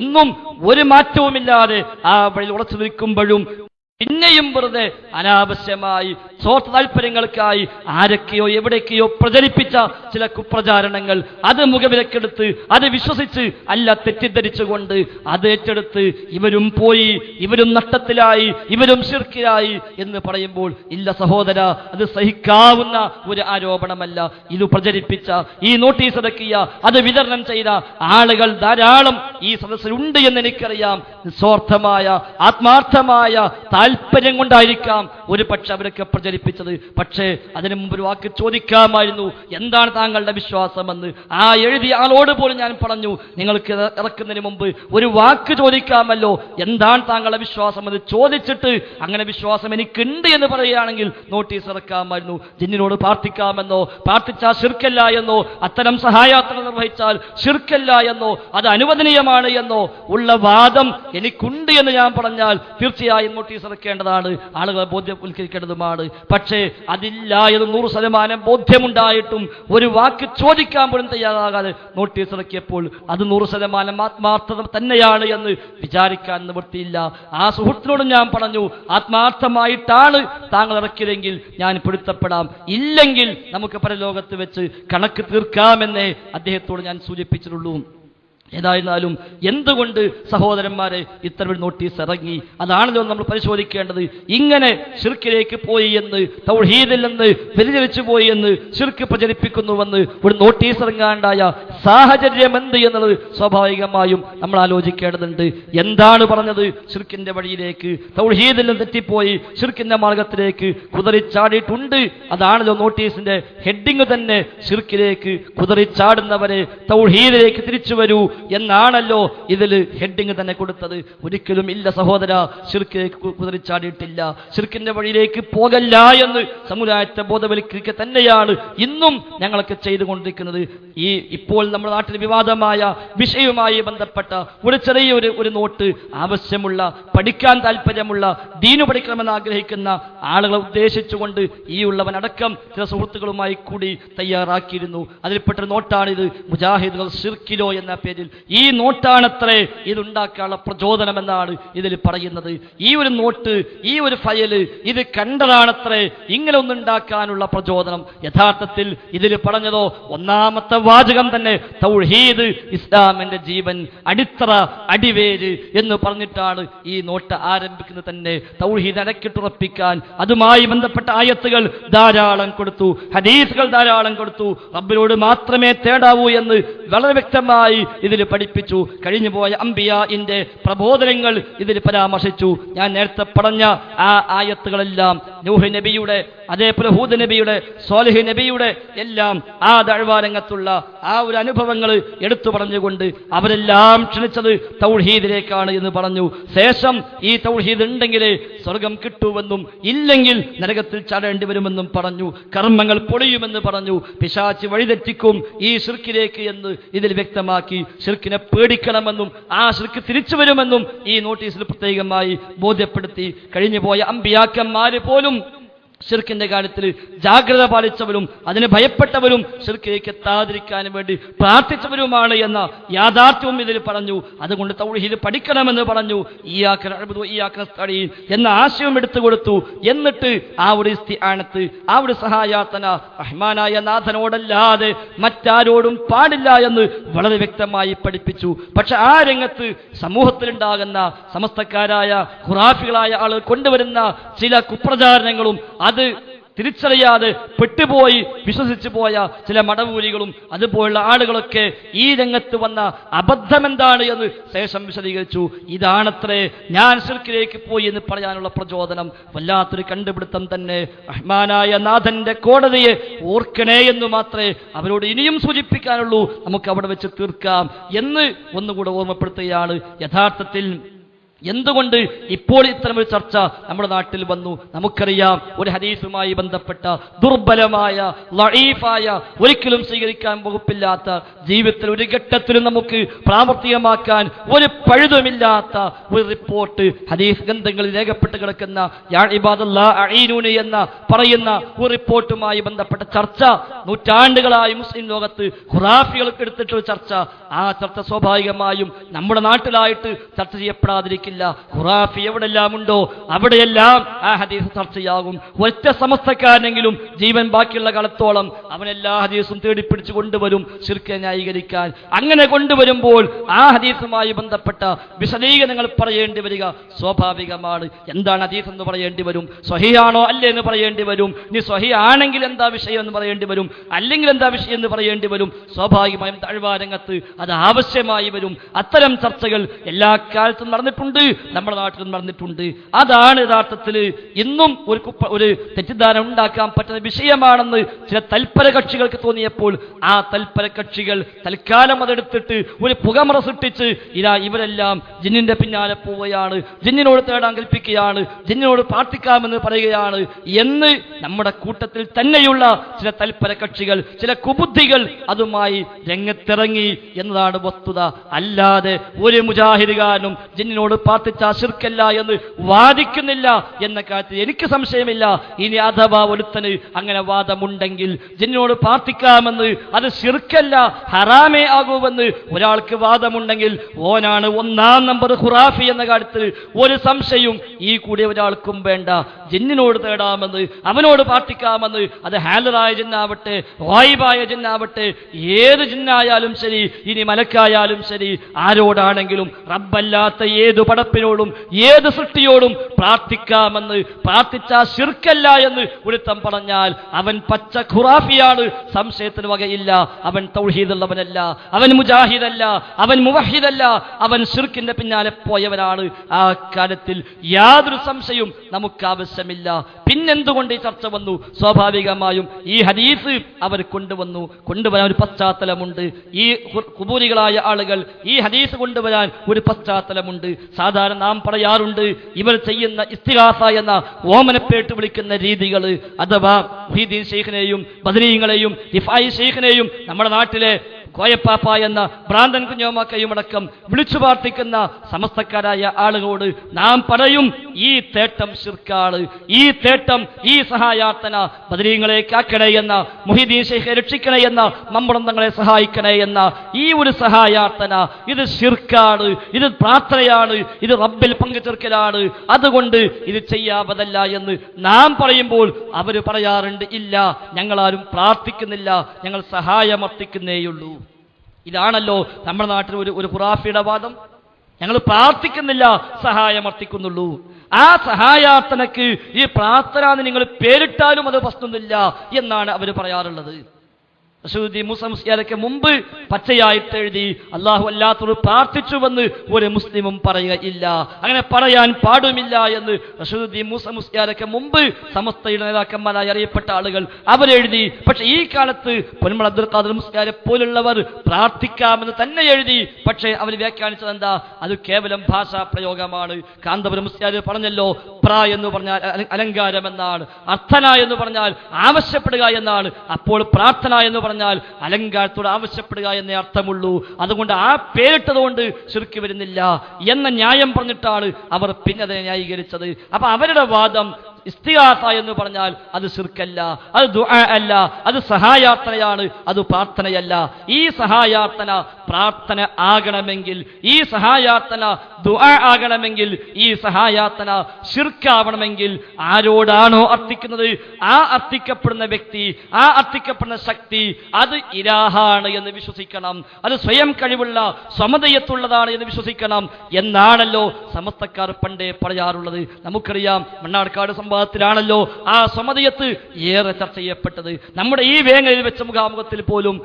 എന്നും ഒരു മാറ്റവുമില്ലാതെ ആ വഴിയിൽ ഉറച്ചു നിൽക്കുമ്പോഴും പിന്നെയും വെറുതെ അനാവശ്യമായി സ്വാർത്ഥ താല്പര്യങ്ങൾക്കായി ആരൊക്കെയോ എവിടേക്കെയോ പ്രചരിപ്പിച്ച ചില കുപ്രചാരണങ്ങൾ അത് മുഖവിലക്കെടുത്ത് അത് വിശ്വസിച്ച് അല്ല തെറ്റിദ്ധരിച്ചുകൊണ്ട് അത് ഏറ്റെടുത്ത് ഇവരും പോയി, ഇവരും നഷ്ടത്തിലായി, ഇവരും ശിർക്കിലായി എന്ന് പറയുമ്പോൾ ഇല്ല സഹോദര, അത് സഹിക്കാവുന്ന ഒരു ആരോപണമല്ല. ഇത് പ്രചരിപ്പിച്ച, ഈ നോട്ടീസ് ഇറക്കിയ, അത് വിതരണം ചെയ്ത ആളുകൾ ധാരാളം ഈ സദസ്സിലുണ്ട് എന്ന് എനിക്കറിയാം. നിസ്വാർത്ഥമായ ആത്മാർത്ഥമായ താല്പര്യം കൊണ്ടായിരിക്കാം ഒരു പക്ഷെ അവരൊക്കെ പ്രചരിപ്പിച്ചത്. പക്ഷേ അതിനു മുമ്പ് ഒരു വാക്ക് ചോദിക്കാമായിരുന്നു, എന്താണ് താങ്കളുടെ വിശ്വാസമെന്ന്. ആ എഴുതിയ ആളോട് പോലും ഞാൻ പറഞ്ഞു, നിങ്ങൾക്ക് ഇറക്കുന്നതിന് മുമ്പ് ഒരു വാക്ക് ചോദിക്കാമല്ലോ, എന്താണ് താങ്കളുടെ വിശ്വാസം എന്ന് ചോദിച്ചിട്ട് അങ്ങനെ വിശ്വാസം എനിക്കുണ്ട് എന്ന് പറയുകയാണെങ്കിൽ നോട്ടീസ് ഇറക്കാമായിരുന്നു. ജിന്നിനോട് പ്രാർത്ഥിക്കാമെന്നോ, പ്രാർത്ഥിച്ചാൽ ശിർക്കല്ല എന്നോ, അത്തരം സഹായാത്ര നിർവഹിച്ചാൽ ശിർക്കല്ല എന്നോ, അത് അനുവദനീയമാണ് എന്നോ ഉള്ള വാദം എനിക്കുണ്ട് എന്ന് ഞാൻ പറഞ്ഞാൽ തീർച്ചയായും നോട്ടീസ് ഇറക്കേണ്ടതാണ്, ആളുകളെ ബോധ്യവൽക്കരിക്കേണ്ടതുമാണ്. പക്ഷേ അതില്ല എന്ന് 100% ബോധ്യമുണ്ടായിട്ടും ഒരു വാക്ക് ചോദിക്കാൻ പോലും തയ്യാറാകാതെ നോട്ടീസ് ഇറക്കിയപ്പോൾ അത് 100% ആത്മാർത്ഥത തന്നെയാണ് എന്ന് വിചാരിക്കാൻ നിവൃത്തിയില്ല. ആ സുഹൃത്തിനോട് ഞാൻ പറഞ്ഞു, ആത്മാർത്ഥമായിട്ടാണ് താങ്കൾ ഇറക്കിയതെങ്കിൽ ഞാൻ പൊരുത്തപ്പെടാം, ഇല്ലെങ്കിൽ നമുക്ക് പരലോകത്ത് വെച്ച് കണക്ക് തീർക്കാമെന്നേ അദ്ദേഹത്തോട് ഞാൻ സൂചിപ്പിച്ചിട്ടുള്ളൂ. ഏതായിരുന്നാലും എന്തുകൊണ്ട് സഹോദരന്മാരെ ഇത്തരം നോട്ടീസ് ഇറങ്ങി? അതാണല്ലോ നമ്മൾ പരിശോധിക്കേണ്ടത്. ഇങ്ങനെ ശിർക്കിലേക്ക് പോയി എന്ന്, തൗഹീദിൽ നിന്ന് വ്യതിചലിച്ചു പോയി എന്ന്, ശിർക്ക് പ്രചരിപ്പിക്കുന്നുവെന്ന് ഒരു നോട്ടീസ് ഇറങ്ങാണ്ടായ സാഹചര്യം എന്ത് എന്നുള്ളത് സ്വാഭാവികമായും നമ്മൾ ആലോചിക്കേണ്ടതുണ്ട്. എന്താണ് പറഞ്ഞത്? ശിർക്കിന്റെ വഴിയിലേക്ക്, തൗഹീദിൽ നിന്ന് തെറ്റിപ്പോയി ശിർക്കിന്റെ മാർഗത്തിലേക്ക് കുതറിച്ചാടിയിട്ടുണ്ട്. അതാണല്ലോ നോട്ടീസിന്റെ ഹെഡിങ് തന്നെ, ശിർക്കിലേക്ക് കുതറിച്ചാടുന്നവരെ തൗഹീദിലേക്ക് തിരിച്ചു വരൂ എന്നാണല്ലോ ഇതിൽ ഹെഡിങ് തന്നെ കൊടുത്തത്. ഒരിക്കലും ഇല്ല സഹോദര, ശിർക്കിലേക്ക് കുതറിച്ചാടിയിട്ടില്ല, ശിർക്കിന്റെ വഴിയിലേക്ക് പോകല്ല എന്ന് സമുദായത്തെ ബോധവൽക്കരിക്കുക തന്നെയാണ് ഇന്നും ഞങ്ങളൊക്കെ ചെയ്തുകൊണ്ടിരിക്കുന്നത്. ഈ ഇപ്പോൾ നമ്മുടെ നാട്ടിൽ വിവാദമായ വിഷയവുമായി ബന്ധപ്പെട്ട ഒരു ചെറിയ ഒരു നോട്ട് ആവശ്യമുള്ള, പഠിക്കാൻ താല്പര്യമുള്ള, ദീനു പഠിക്കണമെന്ന് ആഗ്രഹിക്കുന്ന ആളുകളെ ഉദ്ദേശിച്ചുകൊണ്ട് ഈ ഉള്ളവനടക്കം ചില സുഹൃത്തുക്കളുമായി കൂടി തയ്യാറാക്കിയിരുന്നു. അതിൽപ്പെട്ടൊരു നോട്ടാണിത്, മുജാഹിദുകൾ ശിർക്കിലോ എന്ന പേരിൽ. ഈ നോട്ടാണത്രേ ഇതുണ്ടാക്കാനുള്ള പ്രചോദനമെന്നാണ് ഇതിൽ പറയുന്നത്. ഈ ഒരു നോട്ട്, ഈ ഒരു ഫയല്, ഇത് കണ്ടതാണത്രേ ഇങ്ങനെ ഒന്നുണ്ടാക്കാനുള്ള പ്രചോദനം. യഥാർത്ഥത്തിൽ ഇതിൽ പറഞ്ഞതോ ഒന്നാമത്തെ വാചകം തന്നെ തൗഹീദ് ഇസ്ലാമിന്റെ ജീവൻ, അടിത്തറ, അടിവേര് എന്ന് പറഞ്ഞിട്ടാണ് ഈ നോട്ട് ആരംഭിക്കുന്നത് തന്നെ. തൗഹീദ് അരക്കിട്ടുറപ്പിക്കാൻ അതുമായി ബന്ധപ്പെട്ട ആയത്തുകൾ ധാരാളം കൊടുത്തു, ഹദീസുകൾ ധാരാളം കൊടുത്തു, റബ്ബിനോട് മാത്രമേ തേടാവൂ എന്ന് വളരെ വ്യക്തമായി ഇതിൽ പഠിപ്പിച്ചു. കഴിഞ്ഞുപോയ അംബിയാഇന്റെ പ്രബോധനങ്ങൾ ഇതിൽ പരാമർശിച്ചു. ഞാൻ നേരത്തെ പറഞ്ഞ ആ ആയത്തുകളെല്ലാം നൂഹ് നബിയുടെ, അതേപോലെ ഹൂദ് നബിയുടെ, സ്വാലിഹ് നബിയുടെ എല്ലാം ആ ദഅ്വാ രംഗത്തുള്ള ആ ഒരു അനുഭവങ്ങൾ എടുത്തു പറഞ്ഞുകൊണ്ട് അവരെല്ലാം ക്ഷണിച്ചത് തൗഹീദിലേക്കാണ് എന്ന് പറഞ്ഞു. ശേഷം ഈ തൗഹീദ് ഉണ്ടെങ്കിലേ സ്വർഗം കിട്ടുമെന്നും ഇല്ലെങ്കിൽ നരകത്തിൽ ചാടേണ്ടി വരുമെന്നും പറഞ്ഞു. കർമ്മങ്ങൾ പൊളിയുമെന്ന് പറഞ്ഞു. പിശാച് വഴിതെറ്റിക്കും ഈ ശിർക്കിലേക്ക് എന്ന് ഇതിൽ വ്യക്തമാക്കി. ശിർക്കിനെ പേടിക്കണമെന്നും ആ ശിർക്ക് തിരിച്ചു വരുമെന്നും ഈ നോട്ടീസിൽ പ്രത്യേകമായി ബോധ്യപ്പെടുത്തി. കഴിഞ്ഞുപോയ അമ്പിയാക്കന്മാര് പോലും ശിർക്കിന്റെ കാര്യത്തിൽ ജാഗ്രത പാലിച്ചവരും അതിന് ഭയപ്പെട്ടവരും ശിർക്കിലേക്ക് എത്താതിരിക്കാനും വേണ്ടി പ്രാർത്ഥിച്ചവരുമാണ് എന്ന യാഥാർത്ഥ്യവും ഇതിൽ പറഞ്ഞു. അതുകൊണ്ട് തൗഹീദ് പഠിക്കണമെന്ന് പറഞ്ഞു. ഇയ്യാക നഅ്ബുദു ഇയ്യാക നസ്തഈൻ എന്ന ആശയം എടുത്തു കൊടുത്തു. എന്നിട്ട് ആ ഒരു ഇസ്തിആനത്ത്, ആ ഒരു സഹായാർത്ഥന റഹ്മാനായ നാഥനോടല്ലാതെ മറ്റാരോടും പാടില്ല എന്ന് വളരെ വ്യക്തമായി പഠിപ്പിച്ചു. പക്ഷെ ആ രംഗത്ത് സമൂഹത്തിലുണ്ടാകുന്ന സമസ്തക്കാരായ ഖുറാഫികളായ ആളുകൾ കൊണ്ടുവരുന്ന ചില കുപ്രചാരണങ്ങളും അത് തിരിച്ചറിയാതെ പെട്ടുപോയി വിശ്വസിച്ചു പോയ ചില മടവൂരികളും അതുപോലുള്ള ആളുകളൊക്കെ ഈ രംഗത്ത് വന്ന അബദ്ധമെന്താണ് എന്ന് ശേഷം വിശദീകരിച്ചു. ഇതാണത്രേ ഞാൻ ശിർക്കിലേക്ക് പോയി എന്ന് പറയാനുള്ള പ്രചോദനം. വല്ലാത്തൊരു കണ്ടുപിടുത്തം തന്നെ. റഹ്മാനായ നാഥന്റെ കോടതിയെ ഓർക്കണേ എന്ന് മാത്രമേ അവരോട് ഇനിയും സൂചിപ്പിക്കാനുള്ളൂ. നമുക്ക് അവിടെ വെച്ച് തീർക്കാം എന്ന് ഒന്നുകൂടെ ഓർമ്മപ്പെടുത്തുകയാണ്. യഥാർത്ഥത്തിൽ എന്തുകൊണ്ട് ഇപ്പോൾ ഇത്തരമൊരു ചർച്ച നമ്മുടെ നാട്ടിൽ വന്നു? നമുക്കറിയാം, ഒരു ഹദീസുമായി ബന്ധപ്പെട്ട ദുർബലമായ, ലഈഫായ, ഒരിക്കലും സ്വീകരിക്കാൻ വകുപ്പില്ലാത്ത, ജീവിതത്തിൽ ഒരു ഘട്ടത്തിലും നമുക്ക് പ്രാവർത്തികമാക്കാൻ ഒരു പഴുതുമില്ലാത്ത ഒരു റിപ്പോർട്ട് ഹദീസ് ഗ്രന്ഥങ്ങളിൽ രേഖപ്പെട്ട് കിടക്കുന്ന യാ ഇബാദല്ലാഹ് അഈനൂനി എന്ന പറയുന്ന ഒരു റിപ്പോർട്ടുമായി ബന്ധപ്പെട്ട ചർച്ച നൂറ്റാണ്ടുകളായി മുസ്ലിം ലോകത്ത് ഖുറാഫികൾക്ക് എടുത്തിട്ടൊരു ചർച്ച. ആ ചർച്ച സ്വാഭാവികമായും നമ്മുടെ നാട്ടിലായിട്ട് ചർച്ച ചെയ്യപ്പെടാതിരിക്കും. ഖുറാഫി എവിടെല്ലാം ഉണ്ടോ അവിടെയെല്ലാം ആ ഹദീസ് ചർച്ചയാകും. ഒറ്റ സമസ്തക്കാരനെങ്കിലും ജീവൻ ബാക്കിയുള്ള കാലത്തോളം അവൻ എല്ലാ ഹദീസും തേടിപ്പിടിച്ചു കൊണ്ടുവരും ശിർക്ക് ന്യായീകരിക്കാൻ. അങ്ങനെ കൊണ്ടുവരുമ്പോൾ ആ ഹദീസുമായി ബന്ധപ്പെട്ട വിശദീകരണങ്ങൾ പറയേണ്ടി വരിക സ്വാഭാവികമാണ്. എന്താണ് ഹദീസ് എന്ന് പറയേണ്ടി വരും, സ്വഹീഹാണോ അല്ലേ എന്ന് പറയേണ്ടി വരും. ഇനി സ്വഹീഹ് ആണെങ്കിൽ എന്താ വിഷയം എന്ന് പറയേണ്ടി വരും, അല്ലെങ്കിൽ എന്താ വിഷയം എന്ന് പറയേണ്ടി വരും. സ്വാഭാവികമായും ദഅ്വാ രംഗത്ത് അത് ആവശ്യമായി വരും. അത്തരം ചർച്ചകൾ എല്ലാ കാലത്തും നടന്നിട്ടുണ്ട്, നമ്മുടെ നാട്ടിലും നടന്നിട്ടുണ്ട്. അതാണ് യഥാർത്ഥത്തിൽ ഇന്നും ഒരു തെറ്റിദ്ധാരണ ഉണ്ടാക്കാൻ പറ്റുന്ന വിഷയമാണെന്ന് ചില തൽപര കക്ഷികൾക്ക് തോന്നിയപ്പോൾ ആ തൽപര കക്ഷികൾ തൽക്കാലം അതെടുത്തിട്ട് ഒരു പുകമറ സൃഷ്ടിച്ച് ഇവരെല്ലാം ജിന്നിന്റെ പിന്നാലെ പോവുകയാണ്, ജിന്നിനോട് തേടാൻ കൽപ്പിക്കുകയാണ്, ജിന്നിനോട് പ്രാർത്ഥിക്കാമെന്ന് പറയുകയാണ് എന്ന് നമ്മുടെ കൂട്ടത്തിൽ തന്നെയുള്ള ചില തൽപര കക്ഷികൾ, ചില കുബുദ്ധികൾ അതുമായി രംഗത്തിറങ്ങി എന്നതാണ് വസ്തുത. അല്ലാതെ ഒരു മുജാഹിദുകാരനും ജിന്നിനോട് പ്രാർത്ഥിച്ച ശിർക്കല്ല എന്ന് വാദിക്കുന്നില്ല എന്ന കാര്യത്തിൽ എനിക്ക് സംശയമില്ല. ഇനി അഥവാ ഒരുത്തന് അങ്ങനെ വാദമുണ്ടെങ്കിൽ ജിന്നിനോട് പ്രാർത്ഥിക്കാമെന്ന് അത് ശിർക്കല്ല, ഹറാമേ ആകുമെന്ന് ഒരാൾക്ക് വാദമുണ്ടെങ്കിൽ ഓനാണ് 1-ാം നമ്പർ ഖുറാഫി എന്ന കാര്യത്തിൽ ഒരു സംശയവും ഈ കൂടിയ ഒരാൾക്കും വേണ്ട. ജിന്നിനോട് തേടാമെന്ന്, അവനോട് പ്രാർത്ഥിക്കാമെന്ന്, അത് ഹാലറായ ജിന്നാവട്ടെ, ഗായിബായ ജിന്നാവട്ടെ, ഏത് ജിന്നായാലും ശരി, ഇനി മലക്കായാലും ശരി, ആരോടാണെങ്കിലും റബ്ബല്ലാത്ത ഏതു പടപ്പിനോടും ഏത് സൃഷ്ടിയോടും പ്രാർത്ഥിക്കാമെന്ന് പ്രാർത്ഥിച്ച ശിർക്കല്ല എന്ന് ഒരുത്തം പറഞ്ഞാൽ അവൻ പച്ച ഖുറാഫിയാണ്, സംശയത്തിന് വകയില്ല. അവൻ തൗഹീദുള്ളവനല്ല, അവൻ മുജാഹിദല്ല, അവൻ മുവഹിദല്ല, അവൻ ശിർക്കിന്റെ പിന്നാലെ പോയവനാണ്. ആ കാര്യത്തിൽ യാതൊരു സംശയവും നമുക്ക് ആവശ്യമില്ല. പിന്നെന്തുകൊണ്ട് ഈ ചർച്ച വന്നു? സ്വാഭാവികമായും ഈ ഹദീസ് അവർ കൊണ്ടുവരാൻ ഒരു പശ്ചാത്തലമുണ്ട്. ഈ ഖുബൂരികളായ ആളുകൾ ഈ ഹദീസ് കൊണ്ടുവരാൻ ഒരു പശ്ചാത്തലമുണ്ട്. സാധാരണ നാം പറയാറുണ്ട്, ഇവർ ചെയ്യുന്ന ഇസ്തിഗാസ എന്ന ഓമനപ്പേട്ട് വിളിക്കുന്ന രീതികൾ, അഥവാ മുഹീദ്ദീൻ ശൈഖിനെയും ബദരീങ്ങളെയും റിഫായി ശൈഖിനെയും നമ്മുടെ നാട്ടിലെ കോയപ്പാപ്പ എന്ന ഭ്രാന്തൻ കുഞ്ഞോമാക്കയും അടക്കം വിളിച്ചു പ്രാർത്ഥിക്കുന്ന സമസ്തക്കാരായ ആളുകളോട് നാം പറയും, ഈ തേട്ടം ശിർക്കാണ്, ഈ തേട്ടം, ഈ സഹായാർത്ഥന ബദരീങ്ങളെ കാക്കണേ എന്ന, മുഹീദ്ദീൻ ശൈഖെ രക്ഷിക്കണേ എന്ന, മമ്പടന്തങ്ങളെ സഹായിക്കണേ എന്ന ഈ ഒരു സഹായാർത്ഥന ഇത് ശിർക്കാണ്, ഇത് പ്രാർത്ഥനയാണ്, ഇത് റബ്ബിൽ പങ്കുചേർക്കലാണ്, അതുകൊണ്ട് ഇത് ചെയ്യാവതല്ല എന്ന് നാം പറയുമ്പോൾ അവർ പറയാറുണ്ട്, ഇല്ല, ഞങ്ങളാരും പ്രാർത്ഥിക്കുന്നില്ല, ഞങ്ങൾ സഹായമർത്ഥിക്കുന്നേയുള്ളൂ. ഇതാണല്ലോ നമ്മുടെ നാട്ടിൽ ഒരു ഖുറാഫിയുടെ വാദം. ഞങ്ങൾ പ്രാർത്ഥിക്കുന്നില്ല, സഹായമർത്ഥിക്കുന്നുള്ളൂ. ആ സഹായാർത്ഥനക്ക് ഈ പ്രാർത്ഥന നിങ്ങൾ പേരിട്ടാലും അത് പ്രശ്നമൊന്നുമില്ല എന്നാണ് അവർ പറയാറുള്ളത്. റസൂലുള്ളാഹി മൂസ മുസ്ലിയാരൊക്കെ മുമ്പ് പച്ചയായിട്ട് എഴുതി അല്ലാഹു അല്ലാത്തവർ പ്രാർത്ഥിച്ചുവെന്ന് ഒരു മുസ്ലിമും പറയുകയില്ല, അങ്ങനെ പറയാൻ പാടുമില്ല എന്ന് റസൂലുള്ളാഹി മൂസ മുസ്ലിയാരൊക്കെ മുമ്പ് സമസ്തയുടെ നേതാക്കന്മാരായി അറിയപ്പെട്ട ആളുകൾ അവരെഴുതി. പക്ഷെ ഈ കാലത്ത് പൊന്മള അബ്ദുൽ ഖാദിർ മുസ്ലിയാരെ പോലുള്ളവർ പ്രാർത്ഥിക്കാമെന്ന് തന്നെ എഴുതി. പക്ഷേ അവർ വ്യാഖ്യാനിച്ചത് എന്താ? അത് കേവലം ഭാഷാ പ്രയോഗമാണ്. കാന്തപുരം മുസ്ലിയാർ പറഞ്ഞല്ലോ, പ്ര എന്ന് പറഞ്ഞാൽ അലങ്കാരം എന്നാണ്, അർത്ഥന എന്ന് പറഞ്ഞാൽ ആവശ്യപ്പെടുക എന്നാണ്. അപ്പോൾ പ്രാർത്ഥന എന്ന് പറഞ്ഞാൽ അലങ്കാരത്തോട് ആവശ്യപ്പെടുക എന്നേ അർത്ഥമുള്ളൂ. അതുകൊണ്ട് ആ പേരിട്ടതുകൊണ്ട് ശിർക്ക് വരുന്നില്ല എന്ന ന്യായം പറഞ്ഞിട്ടാണ് അവർ പിന്നെ അതിനെ ന്യായീകരിച്ചത്. അപ്പൊ അവരുടെ വാദം ഇസ്തിഗാസ എന്ന് പറഞ്ഞാൽ അത് ശിർക്കല്ല, അത് ദുആ അല്ല, അത് സഹായാർത്ഥനയാണ്, അത് പ്രാർത്ഥനയല്ല. ഈ സഹായാർത്ഥന പ്രാർത്ഥന ആകണമെങ്കിൽ, ഈ സഹായാർത്ഥന ദുആ ആകണമെങ്കിൽ, ഈ സഹായാർത്ഥന ശിർക്കാവണമെങ്കിൽ ആരോടാണോ അർത്ഥിക്കുന്നത് ആ അർത്ഥിക്കപ്പെടുന്ന വ്യക്തി, ആ അർത്ഥിക്കപ്പെടുന്ന ശക്തി അത് ഇലാഹാണ് എന്ന് വിശ്വസിക്കണം, അത് സ്വയം കഴിവുള്ള സ്വമതയത്തുള്ളതാണ് എന്ന് വിശ്വസിക്കണം എന്നാണല്ലോ സമസ്തക്കാർ പണ്ടേ പറയാറുള്ളത്. നമുക്കറിയാം, മണ്ണാർക്കാട് സംഭവത്തിലാണല്ലോ ആ സമതയത്ത് ഏറെ ചർച്ച ചെയ്യപ്പെട്ടത്. നമ്മുടെ ഈ വേങ്ങലിൽ വെച്ച മുഖാമുഖത്തിൽ പോലും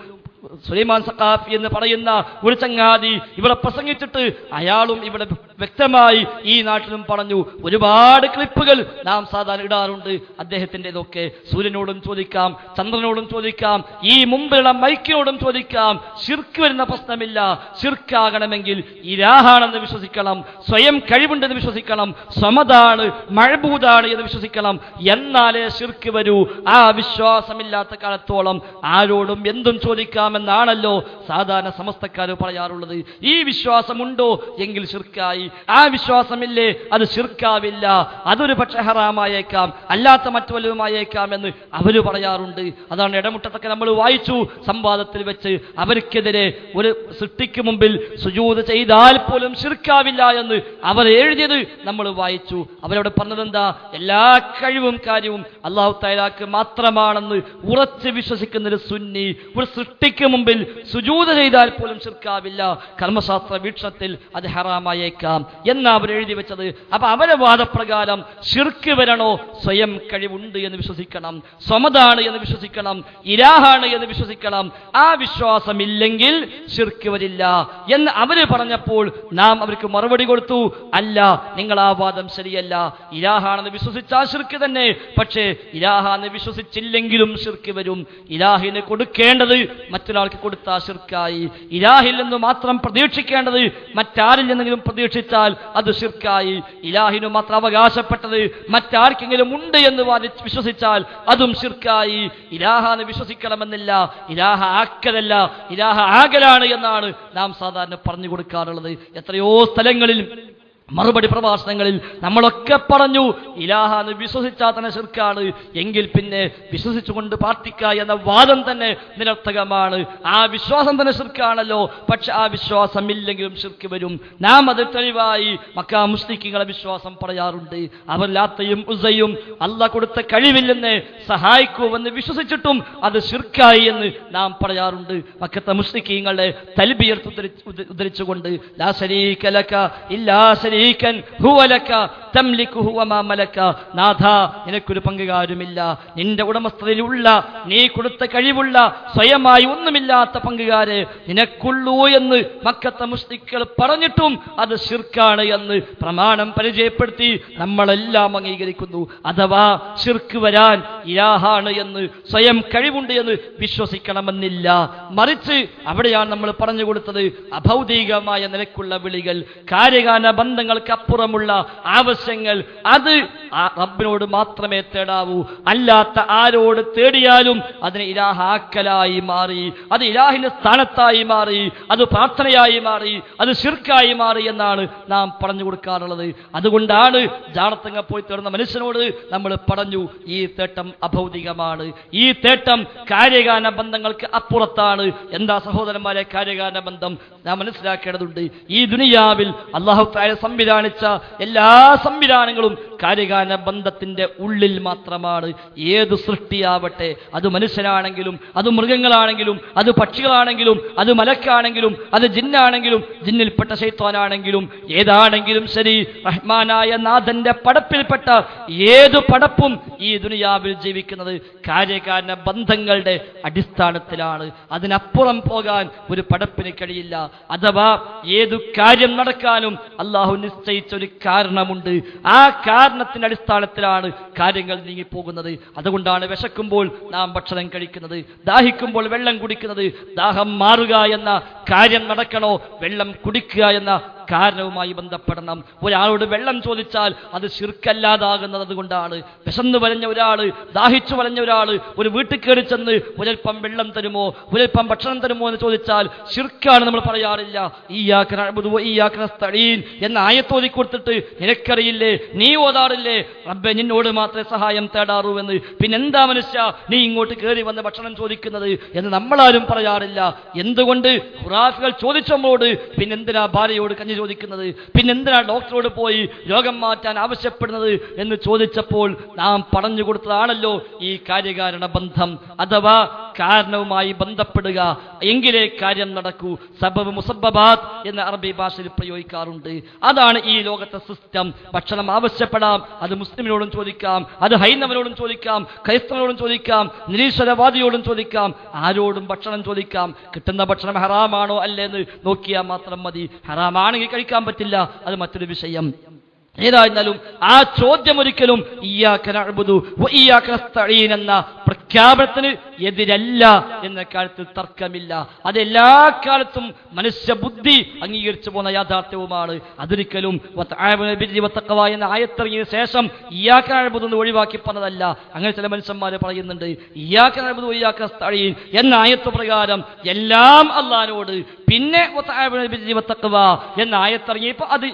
സുലൈമാൻ സഖാഫി എന്ന് പറയുന്ന ഒരു ചങ്ങാതി ഇവിടെ പ്രസംഗിച്ചിട്ട് അയാളും ഇവിടെ വ്യക്തമായി ഈ നാട്ടിലും പറഞ്ഞു. ഒരുപാട് ക്ലിപ്പുകൾ നാം സാധാരണ ഇടാറുണ്ട് അദ്ദേഹത്തിൻ്റെതൊക്കെ. സൂര്യനോടും ചോദിക്കാം, ചന്ദ്രനോടും ചോദിക്കാം, ഈ മുമ്പിലുള്ള മൈക്കിനോടും ചോദിക്കാം. ശിർക്ക് വരുന്ന പ്രശ്നമില്ല. ശിർക്കാകണമെങ്കിൽ ഇലാഹാണെന്ന് വിശ്വസിക്കണം, സ്വയം കഴിവുണ്ടെന്ന് വിശ്വസിക്കണം, സമതാണ് മഅബൂദാണ് എന്ന് വിശ്വസിക്കണം. എന്നാലേ ശിർക്ക് വരൂ. ആ വിശ്വാസമില്ലാത്ത കാലത്തോളം ആരോടും എന്തും ചോദിക്കാമെന്നാണല്ലോ സാധാരണ സമസ്തക്കാർ പറയാറുള്ളത്. ഈ വിശ്വാസമുണ്ടോ എങ്കിൽ ശിർക്കായി, ആ വിശ്വാസമില്ലേ അത് ശിർക്കാവില്ല. അതൊരു പക്ഷെ ഹറാമായേക്കാം, അല്ലാത്ത മറ്റു വല്ലതുമായേക്കാം എന്ന് അവർ പറയാറുണ്ട്. അതാണ് ഇടമുട്ടത്തൊക്കെ നമ്മൾ വായിച്ചു സംവാദത്തിൽ വെച്ച്. അവർക്കെതിരെ ഒരു സൃഷ്ടിക്ക് മുമ്പിൽ സുജൂദ് ചെയ്താൽ പോലും ശിർക്കാവില്ല എന്ന് അവർ എഴുതിയത് നമ്മൾ വായിച്ചു. അവരവിടെ പറഞ്ഞതെന്താ? എല്ലാ കഴിവും കാര്യവും അല്ലാഹു തആലാക്ക് മാത്രമാണെന്ന് ഉറച്ച് വിശ്വസിക്കുന്ന ഒരു സുന്നി ഒരു സൃഷ്ടിക്ക് മുമ്പിൽ സുജൂദ് ചെയ്താൽ പോലും ശിർക്കാവില്ല. കർമ്മശാസ്ത്ര വീക്ഷണത്തിൽ അത് ഹറാമായേക്കാം എന്നാ അവർ എഴുതി വെച്ചത്. അപ്പൊ അവരെ വാദപ്രകാരം ശിർക്ക് വരണോ? സ്വയം കഴിവുണ്ട് എന്ന് വിശ്വസിക്കണം, സ്വമതാണ് എന്ന് വിശ്വസിക്കണം, ഇലാഹാണ് എന്ന് വിശ്വസിക്കണം. ആ വിശ്വാസമില്ലെങ്കിൽ ശിർക്ക് വരില്ല എന്ന് അവര് പറഞ്ഞപ്പോൾ നാം അവർക്ക് മറുപടി കൊടുത്തു, അല്ല, നിങ്ങൾ ആ വാദം ശരിയല്ല. ഇലാഹാണെന്ന് വിശ്വസിച്ചാൽ ശിർക്ക് തന്നെ, പക്ഷേ ഇലാഹാന്ന് വിശ്വസിച്ചില്ലെങ്കിലും ശിർക്ക് വരും. ഇലാഹിന് കൊടുക്കേണ്ടത് മറ്റൊരാൾക്ക് കൊടുത്താൽ ശിർക്കായി. ഇലാഹിൽ നിന്ന് മാത്രം പ്രതീക്ഷിക്കേണ്ടത് മറ്റാരിൽ നിന്നെങ്കിലും പ്രതീക്ഷിച്ചാൽ അത് ശിർക്കായി. ഇലാഹിനു മാത്രം അവകാശപ്പെട്ടത് മറ്റാർക്കെങ്കിലും ഉണ്ട് എന്ന് വിശ്വസിച്ചാൽ അതും ശിർക്കായി. ഇലാഹാന്ന് വിശ്വസിക്കണമെന്നില്ല, ഇലാഹ ആക്കലല്ല, ഇലാഹ ആകലാണ് എന്നാണ് നാം സാധാരണ പറഞ്ഞു കൊടുക്കാറുള്ളത്. എത്രയോ സ്ഥലങ്ങളിൽ മറുപടി പ്രഭാഷണങ്ങളിൽ നമ്മളൊക്കെ പറഞ്ഞു, ഇലാഹാന്ന് വിശ്വസിച്ചാൽ തന്നെ ശിർക്കാണ്, എങ്കിൽ പിന്നെ വിശ്വസിച്ചുകൊണ്ട് പ്രാർത്ഥിക്കുക എന്ന വാദം തന്നെ നിരർത്ഥകമാണ്. ആ വിശ്വാസം തന്നെ ശിർക്കാണല്ലോ. പക്ഷെ ആ വിശ്വാസം ഇല്ലെങ്കിലും ശിർക്ക് വരും. നാം അത് തെളിവായി മക്കാ മുശ്രിക്കുകളെ വിശ്വാസം പറയാറുണ്ട്. അവർ ലാത്തയും ഉസയും അല്ലാഹ് കൊടുത്ത കഴിവില്ലെന്ന് സഹായിക്കുമെന്ന് വിശ്വസിച്ചിട്ടും അത് ശിർക്കായി എന്ന് നാം പറയാറുണ്ട്. മക്കത്തെ മുശ്രിക്കീങ്ങളുടെ തൽബിയത്ത് ഉദ്ധരിച്ചുകൊണ്ട് ലാ ശരീക ലക ഇല്ലാ നാഥ, നിനക്കൊരു പങ്കുകാരുമില്ല, നിന്റെ ഉടമസ്ഥതയിലുള്ള നീ കൊടുത്ത കഴിവുള്ള സ്വയമായി ഒന്നുമില്ലാത്ത പങ്കുകാരെ നിനക്കുള്ളൂ എന്ന് മക്കത്തെ മുശ്രിക്കുകൾ പറഞ്ഞിട്ടും അത് ശിർക്കാണ് എന്ന് പ്രമാണം പരിചയപ്പെടുത്തി നമ്മളെല്ലാം അംഗീകരിക്കുന്നു. അഥവാ ശിർക്ക് വരാൻ ഇലാഹാണ് എന്ന് സ്വയം കഴിവുണ്ട് എന്ന് വിശ്വസിക്കണമെന്നില്ല. മറിച്ച് അവിടെയാണ് നമ്മൾ പറഞ്ഞു കൊടുത്തത് അഭൗതികമായ നിലക്കുള്ള വിളികൾ, കാര്യകാല ബന്ധങ്ങൾക്ക് അപ്പുറമുള്ള ആവശ്യങ്ങൾ, അത് റബ്ബിനോട് മാത്രമേ തേടാവൂ. അല്ലാത്ത ആരോട് തേടിയാലും അതിന് ഇലാഹാക്കലായി മാറി, അത് ഇലാഹിന്റെ സ്ഥാനത്തായി മാറി, അത് പ്രാർത്ഥനയായി മാറി, അത് ശിർക്കായി മാറി എന്നാണ് നാം പറഞ്ഞു കൊടുക്കാറുള്ളത്. അതുകൊണ്ടാണ് ജാറത്തങ്ങ പോയി തേടുന്ന മനുഷ്യനോട് നമ്മൾ പറഞ്ഞു, ഈ തേട്ടം അഭൗതികമാണ്, ഈ തേട്ടം കാര്യകാല ബന്ധങ്ങൾക്ക് അപ്പുറത്താണ്. എന്താ സഹോദരന്മാരെ കാര്യകാല ബന്ധം? നാം മനസ്സിലാക്കേണ്ടതുണ്ട്. ഈ ദുനിയാവിൽ അല്ലാഹു തആല സംവിധാനിച്ച എല്ലാ സംവിധാനങ്ങളും കാര്യകാല ബന്ധത്തിന്റെ ഉള്ളിൽ മാത്രമാണ്. ഏത് സൃഷ്ടിയാവട്ടെ, അത് മനുഷ്യനാണെങ്കിലും, അത് മൃഗങ്ങളാണെങ്കിലും, അത് പക്ഷികളാണെങ്കിലും, അത് മലക്കാണെങ്കിലും, അത് ജിന്നാണെങ്കിലും, ജിന്നിൽപ്പെട്ട ശൈത്വാനാണെങ്കിലും, ഏതാണെങ്കിലും ശരി, റഹ്മാനായ നാഥന്റെ പടപ്പിൽപ്പെട്ട ഏതു പടപ്പും ഈ ദുനിയാവിൽ ജീവിക്കുന്നത് കാര്യകാല ബന്ധങ്ങളുടെ അടിസ്ഥാനത്തിലാണ്. അതിനപ്പുറം പോകാൻ ഒരു പടപ്പിന് കഴിയില്ല. അഥവാ ഏതു കാര്യം നടക്കാനും അല്ലാഹു നിശ്ചയിച്ച ഒരു കാരണമുണ്ട്. ആ കാരണത്തിന്റെ അടിസ്ഥാനത്തിലാണ് കാര്യങ്ങൾ നീങ്ങിപ്പോകുന്നത്. അതുകൊണ്ടാണ് വിശക്കുമ്പോൾ നാം ഭക്ഷണം കഴിക്കുന്നത്, ദാഹിക്കുമ്പോൾ വെള്ളം കുടിക്കുന്നത്. ദാഹം മാറുക എന്ന കാര്യം നടക്കണോ, വെള്ളം കുടിക്കുക എന്ന കാരണവുമായി ബന്ധപ്പെടണം. ഒരാളോട് വെള്ളം ചോദിച്ചാൽ അത് ശിർക്കല്ലാതാകുന്നത് അതുകൊണ്ടാണ്. വിശന്നു വലഞ്ഞ ഒരാള്, ദാഹിച്ചു വലഞ്ഞ ഒരാള് ഒരു വീട്ടിൽ കയറി ചെന്ന് ഒരൽപ്പം വെള്ളം തരുമോ, ഒരൽപ്പം ഭക്ഷണം തരുമോ എന്ന് ചോദിച്ചാൽ ശിർക്കാണ് നമ്മൾ പറയാറില്ല. ഇയ്യാക നഅ്ബുദു വ ഇയ്യാക നസ്തഈൻ എന്ന ആയത്തോതി കൊടുത്തിട്ട് നിനക്കറിയില്ലേ, നീ ഓതാറില്ലേ, റബ്ബേ നിന്നോട് മാത്രമേ സഹായം തേടാറൂ എന്ന്, പിന്നെന്താ മനുഷ്യ നീ ഇങ്ങോട്ട് കയറി വന്ന് ഭക്ഷണം ചോദിക്കുന്നത് എന്ന് നമ്മളാരും പറയാറില്ല. എന്തുകൊണ്ട്? ഖുറാഫികൾ ചോദിച്ചമ്മോട് പിന്നെന്തിനാ ഭാര്യയോട് കഞ്ഞി ചോദിക്കുന്നത്, പിന്നെന്തിനാ ഡോക്ടറോട് പോയി രോഗം മാറ്റാൻ ആവശ്യപ്പെടുന്നത് എന്ന് ചോദിച്ചപ്പോൾ നാം പറഞ്ഞു കൊടുത്തതാണല്ലോ ഈ കാര്യകാരണ ബന്ധം. അഥവാ കാരണവുമായി ബന്ധപ്പെടുക, എങ്കിലേ കാര്യം നടക്കൂ. സബബ് മുസബ്ബബാത്ത് എന്ന അറബി ഭാഷയിൽ പ്രയോഗിക്കാറുണ്ട്. അതാണ് ഈ ലോകത്തെ സിസ്റ്റം. ഭക്ഷണം ആവശ്യപ്പെടാം, അത് മുസ്ലിമിനോടും ചോദിക്കാം, അത് ഹൈന്ദവനോടും ചോദിക്കാം, ക്രൈസ്തവനോടും ചോദിക്കാം, നിരീശ്വരവാദിയോടും ചോദിക്കാം, ആരോടും ഭക്ഷണം ചോദിക്കാം. കിട്ടുന്ന ഭക്ഷണം ഹറാമാണോ അല്ലേന്ന് നോക്കിയാൽ മാത്രം മതി. ഹറാമാണെങ്കിൽ കഴിക്കാൻ പറ്റില്ല, അത് മറ്റൊരു വിഷയം. ഏതായിരുന്നാലും ആ ചോദ്യം ഒരിക്കലും ഇയ്യാക നഅ്ബുദു വ ഇയ്യാക നസ്തഈൻ എന്ന പ്രഖ്യാപനത്തിന് എതിരല്ല എന്ന കാര്യത്തിൽ തർക്കമില്ല. അതെല്ലാ കാലത്തും മനുഷ്യബുദ്ധി അംഗീകരിച്ചു പോകുന്ന യാഥാർത്ഥ്യവുമാണ്. അതൊരിക്കലും എന്ന ആയത്തിറങ്ങിയ ശേഷം ഇയ്യാക നഅ്ബുദു എന്ന് ഒഴിവാക്കി പറഞ്ഞതല്ല. അങ്ങനെ ചില മനുഷ്യന്മാർ പറയുന്നുണ്ട്. ഇയ്യാക നഅ്ബുദു വ ഇയ്യാക നസ്തഈൻ എന്ന ആയത്ത് പ്രകാരം എല്ലാം അല്ലാഹുവോട്, പിന്നെ എന്ന ആയത്തിറങ്ങിയപ്പോൾ അത്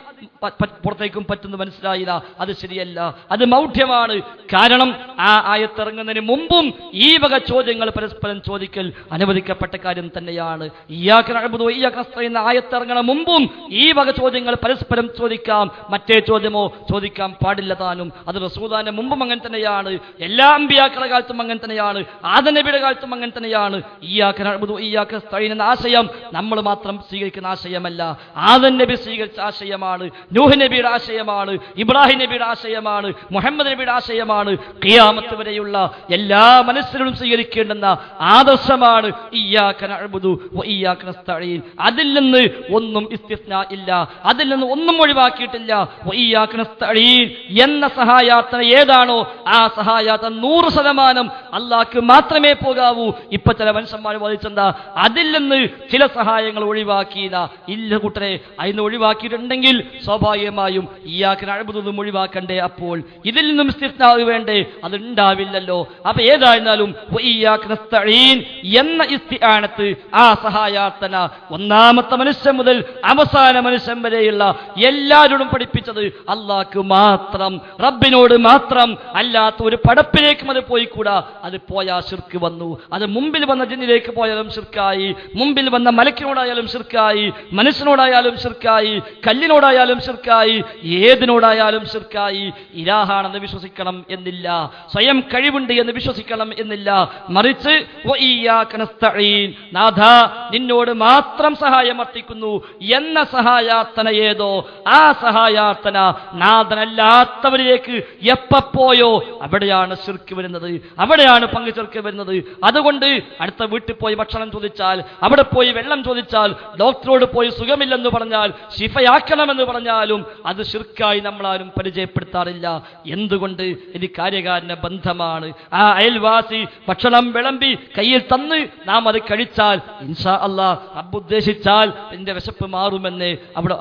പുറത്തേക്കും പറ്റുന്നു മനസ്സിലായില്ല. അത് ശരിയല്ല, അത് മൗഢ്യമാണ്. കാരണം ആ ആയത്തിറങ്ങുന്നതിന് മുമ്പും ഈ വക ചോദ്യങ്ങൾ പരസ്പരം ചോദിക്കൽ അനുവദിക്കപ്പെട്ട കാര്യം തന്നെയാണ്. ഇയ്യാക നഅ്ബുദു വ ഇയ്യാക നസ്തഈൻ എന്ന ആയത്തിറങ്ങണ മുമ്പും ഈ വക ചോദ്യങ്ങൾ പരസ്പരം ചോദിക്കാം. മറ്റേ ചോദ്യമോ ചോദിക്കാൻ പാടില്ല താനും. അത് റസൂലുള്ളാഹിന്റെ മുമ്പും അങ്ങനെ തന്നെയാണ്. എല്ലാ അമ്പിയാക്കളുടെ കാലത്തും അങ്ങനെ തന്നെയാണ്. ആദം നബിയുടെ കാലത്തും അങ്ങനെ തന്നെയാണ്. ഇയ്യാക നഅ്ബുദു വ ഇയ്യാക നസ്തഈൻ എന്ന ആശയം നമ്മൾ മാത്രം സ്വീകരിക്കുന്ന ആശയമല്ല. ആദം നബി സ്വീകരിച്ച ആശയമാണ്, നൂഹ് നബിയുടെ ആശയമാണ്, ഇബ്രാഹിം നബിയുടെ ആശയമാണ്, മുഹമ്മദ് നബിയുടെ ആശയമാണ്. ഖിയാമത്ത് വരെയുള്ള എല്ലാ മനുഷ്യരും സ്വീകരിക്കേണ്ടുന്ന ആദർശമാണ് ഇയ്യാക നഅ്ബുദു വ ഇയ്യാക നസ്തഈൻ. അതിൽ നിന്ന് ഒന്നും ഇസ്തിസ്നാ ഇല്ല, അതിൽ നിന്ന് ഒന്നും ഒഴിവാക്കിയിട്ടില്ല. വ ഇയ്യാക നസ്തഈൻ എന്ന സഹായാർത്ഥന ഏതാണോ ആ സഹായാർത്ഥന 100% അല്ലാഹ്ക്ക് മാത്രമേ പോകാവൂ. ഇപ്പൊ ചില മനുഷ്യന്മാർ വാദിച്ചെന്താ അതിൽ നിന്ന് ചില സഹായങ്ങൾ ഒഴിവാക്കിയില്ല. ഇല്ല കൂട്ടരെ, അതിന് ഒഴിവാക്കിയിട്ടുണ്ടെങ്കിൽ സ്വാഭാവികമായും ഇയ്യാക നഅ്ബുദു ഒഴിവാക്കണ്ടേ? അപ്പോൾ ഇതിൽ നിന്നും ഇസ്തിസ്നാ വേണ്ടേ? അതുണ്ടാവില്ലല്ലോ. അപ്പൊ ഏതായിരുന്നാലും വ ഇയ്യാക നസ്തഈൻ എന്ന ഇസ്തിആനത്ത്, ആ സഹായാർത്ഥന ഒന്നാമത്തെ മനുഷ്യൻ മുതൽ അവസാന മനുഷ്യൻ വരെയുള്ള എല്ലാവരോടും പഠിപ്പിച്ചത് അല്ലാഹ്ക്ക് മാത്രം, റബ്ബിനോട് മാത്രം. അല്ലാത്ത ഒരു പടപ്പിലേക്കും അത് പോയിക്കൂടാ. അത് പോയാൽ ശിർക്ക് വന്നു. അത് മുമ്പിൽ വന്ന ജിന്നിലേക്ക് പോയാലും ശിർക്കായി, മുമ്പിൽ വന്ന മലക്കിനോടായാലും ശിർക്കായി, മനുഷ്യനോടായാലും ശിർക്കായി, കല്ലിനോടായാലും ശിർക്കായി, ഏതിനോടായാലും ശിർക്കായി. ഇലാഹാണെന്ന് വിശ്വസിക്കണം എന്നില്ല, സ്വയം കഴിവുണ്ട് എന്ന് വിശ്വസിക്കണം എന്നില്ല. മറിച്ച് വ ഇയ്യാക നസ്തഈൻ, നാഥ നിന്നോട് മാത്രം സഹായം അർത്ഥിക്കുന്നു എന്ന സഹായാർത്ഥന ഏതോ ആ സഹായാർത്ഥന നാഥനല്ലാത്തവരിലേക്ക് എപ്പോയോ അവിടെയാണ് ശിർക്ക് വരുന്നത്, അവിടെയാണ് പങ്കുചേർക്ക് വരുന്നത്. അതുകൊണ്ട് അടുത്ത വീട്ടിൽ പോയി ഭക്ഷണം ചോദിച്ചാൽ, അവിടെ പോയി വെള്ളം ചോദിച്ചാൽ, ഡോക്ടറോട് പോയി സുഖമില്ലെന്ന് പറഞ്ഞാൽ, ശിഫയാക്കണമെന്ന് പറഞ്ഞാലും അത് ശിർക്കായി നമ്മളാരും പരിചയപ്പെടുത്താറില്ല. എന്തുകൊണ്ട്? ഇത് കാര്യകാരണ ബന്ധമാണ്. ആ അയൽവാസി ഭക്ഷണം വിളമ്പി കയ്യിൽ തന്ന് നാം അത് കഴിച്ചാൽ ഇൻഷാ അല്ലാഹ് റബ്ബ് ഉദ്ദേശിച്ചാൽ എന്റെ വിശപ്പ് മാറുമെന്ന് അവിടെ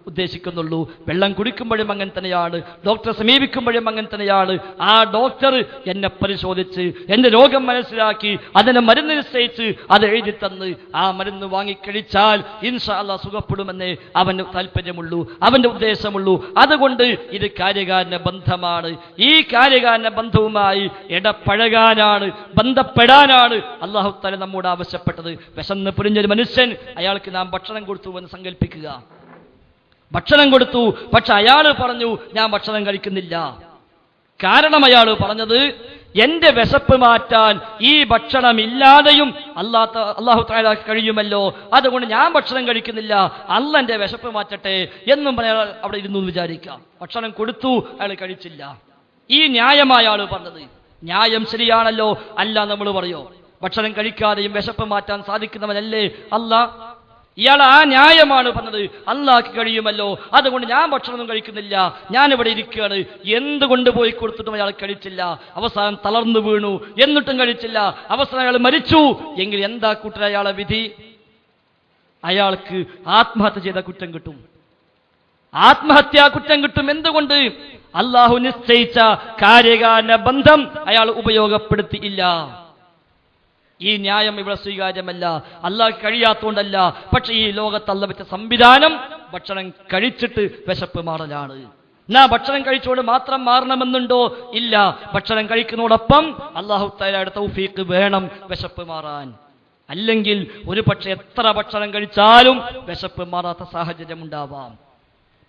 ഉദ്ദേശിക്കുന്നുള്ളൂ. വെള്ളം കുടിക്കുമ്പോഴും അങ്ങനെ തന്നെയാണ്, ഡോക്ടറെ സമീപിക്കുമ്പോഴും അങ്ങനെ തന്നെയാണ്. ആ ഡോക്ടർ എന്നെ പരിശോധിച്ച് എന്റെ രോഗം മനസ്സിലാക്കി അതിനെ മരുന്ന് നിശ്ചയിച്ച് അത് എഴുതി തന്ന് ആ മരുന്ന് വാങ്ങിക്കഴിച്ചാൽ ഇൻഷാ അല്ലാഹ് സുഖപ്പെടുമെന്നേ അവന് താല്പര്യമുള്ളൂ, അവന്റെ ഉദ്ദേശമുള്ളൂ. അതുകൊണ്ട് ഇത് കാര്യകാരണ ബന്ധമാണ്. ഈ കാര്യകാരണ ബന്ധവുമായി ഇടപഴകാനാണ്, ബന്ധപ്പെടാനാണ് അല്ലാഹു തആല നമ്മോട് ആവശ്യപ്പെട്ടത്. വിശന്ന് പുരിഞ്ഞൊരു മനുഷ്യൻ, അയാൾക്ക് നാം ഭക്ഷണം കൊടുത്തു എന്ന് സങ്കല്പിക്കുക. ഭക്ഷണം കൊടുത്തു, പക്ഷെ അയാൾ പറഞ്ഞു ഞാൻ ഭക്ഷണം കഴിക്കുന്നില്ല. കാരണം അയാൾ പറഞ്ഞത് എന്റെ വിശപ്പ് മാറ്റാൻ ഈ ഭക്ഷണം ഇല്ലാതെയും അല്ലാഹു തആല കഴിയുമല്ലോ, അതുകൊണ്ട് ഞാൻ ഭക്ഷണം കഴിക്കുന്നില്ല, അല്ലാഹ് എന്റെ വിശപ്പ് മാറ്റട്ടെ എന്നും പറയാൻ അവിടെ ഇരുന്നു വിചാരിക്കാം. ഭക്ഷണം കൊടുത്തു, അയാൾ കഴിച്ചില്ല. ഈ ന്യായമായ ആള് പറഞ്ഞത് ന്യായം ശരിയാണല്ലോ. അല്ല നമ്മൾ പറയോ ഭക്ഷണം കഴിക്കാതെയും വിശപ്പ് മാറ്റാൻ സാധിക്കുന്നവനല്ലേ അല്ലാഹ്? ഇയാൾ ആ ന്യായമാണ് പറഞ്ഞത്. അല്ലാഹ്ക്ക് കഴിയുമല്ലോ, അതുകൊണ്ട് ഞാൻ ഭക്ഷണമൊന്നും കഴിക്കുന്നില്ല, ഞാനിവിടെ ഇരിക്കുകയാണ്. എന്തുകൊണ്ട് പോയി കൊടുത്തിട്ടും അയാൾ കഴിച്ചില്ല. അവസാനം തളർന്നു വീണു, എന്നിട്ടും കഴിച്ചില്ല. അവസാനം അയാൾ മരിച്ചു. എങ്കിൽ എന്താ കൂട്ടർ അയാളെ വിധി? അയാൾക്ക് ആത്മഹത്യ ചെയ്ത കുറ്റം കിട്ടും, ആത്മഹത്യാ കുറ്റം കിട്ടും. എന്തുകൊണ്ട്? അല്ലാഹു നിശ്ചയിച്ച കാര്യകാരണ ബന്ധം അയാൾ ഉപയോഗപ്പെടുത്തിയില്ല. ഈ ന്യായം ഇവിടെ സ്വീകാര്യമല്ല. അല്ലാഹ് കഴിയാത്തതുകൊണ്ടല്ല, പക്ഷെ ഈ ലോകത്ത് അല്ലാഹ് വെച്ച സംവിധാനം ഭക്ഷണം കഴിച്ചിട്ട് വിശപ്പ് മാറലാണ്. എന്നാ ഭക്ഷണം കഴിച്ചുകൊണ്ട് മാത്രം മാറണമെന്നുണ്ടോ? ഇല്ല. ഭക്ഷണം കഴിക്കുന്നതോടൊപ്പം അല്ലാഹു തആലയുടെ തൗഫീഖ് വേണം വിശപ്പ് മാറാൻ. അല്ലെങ്കിൽ ഒരു പക്ഷെ എത്ര ഭക്ഷണം കഴിച്ചാലും വിശപ്പ് മാറാത്ത സാഹചര്യം ഉണ്ടാവാം.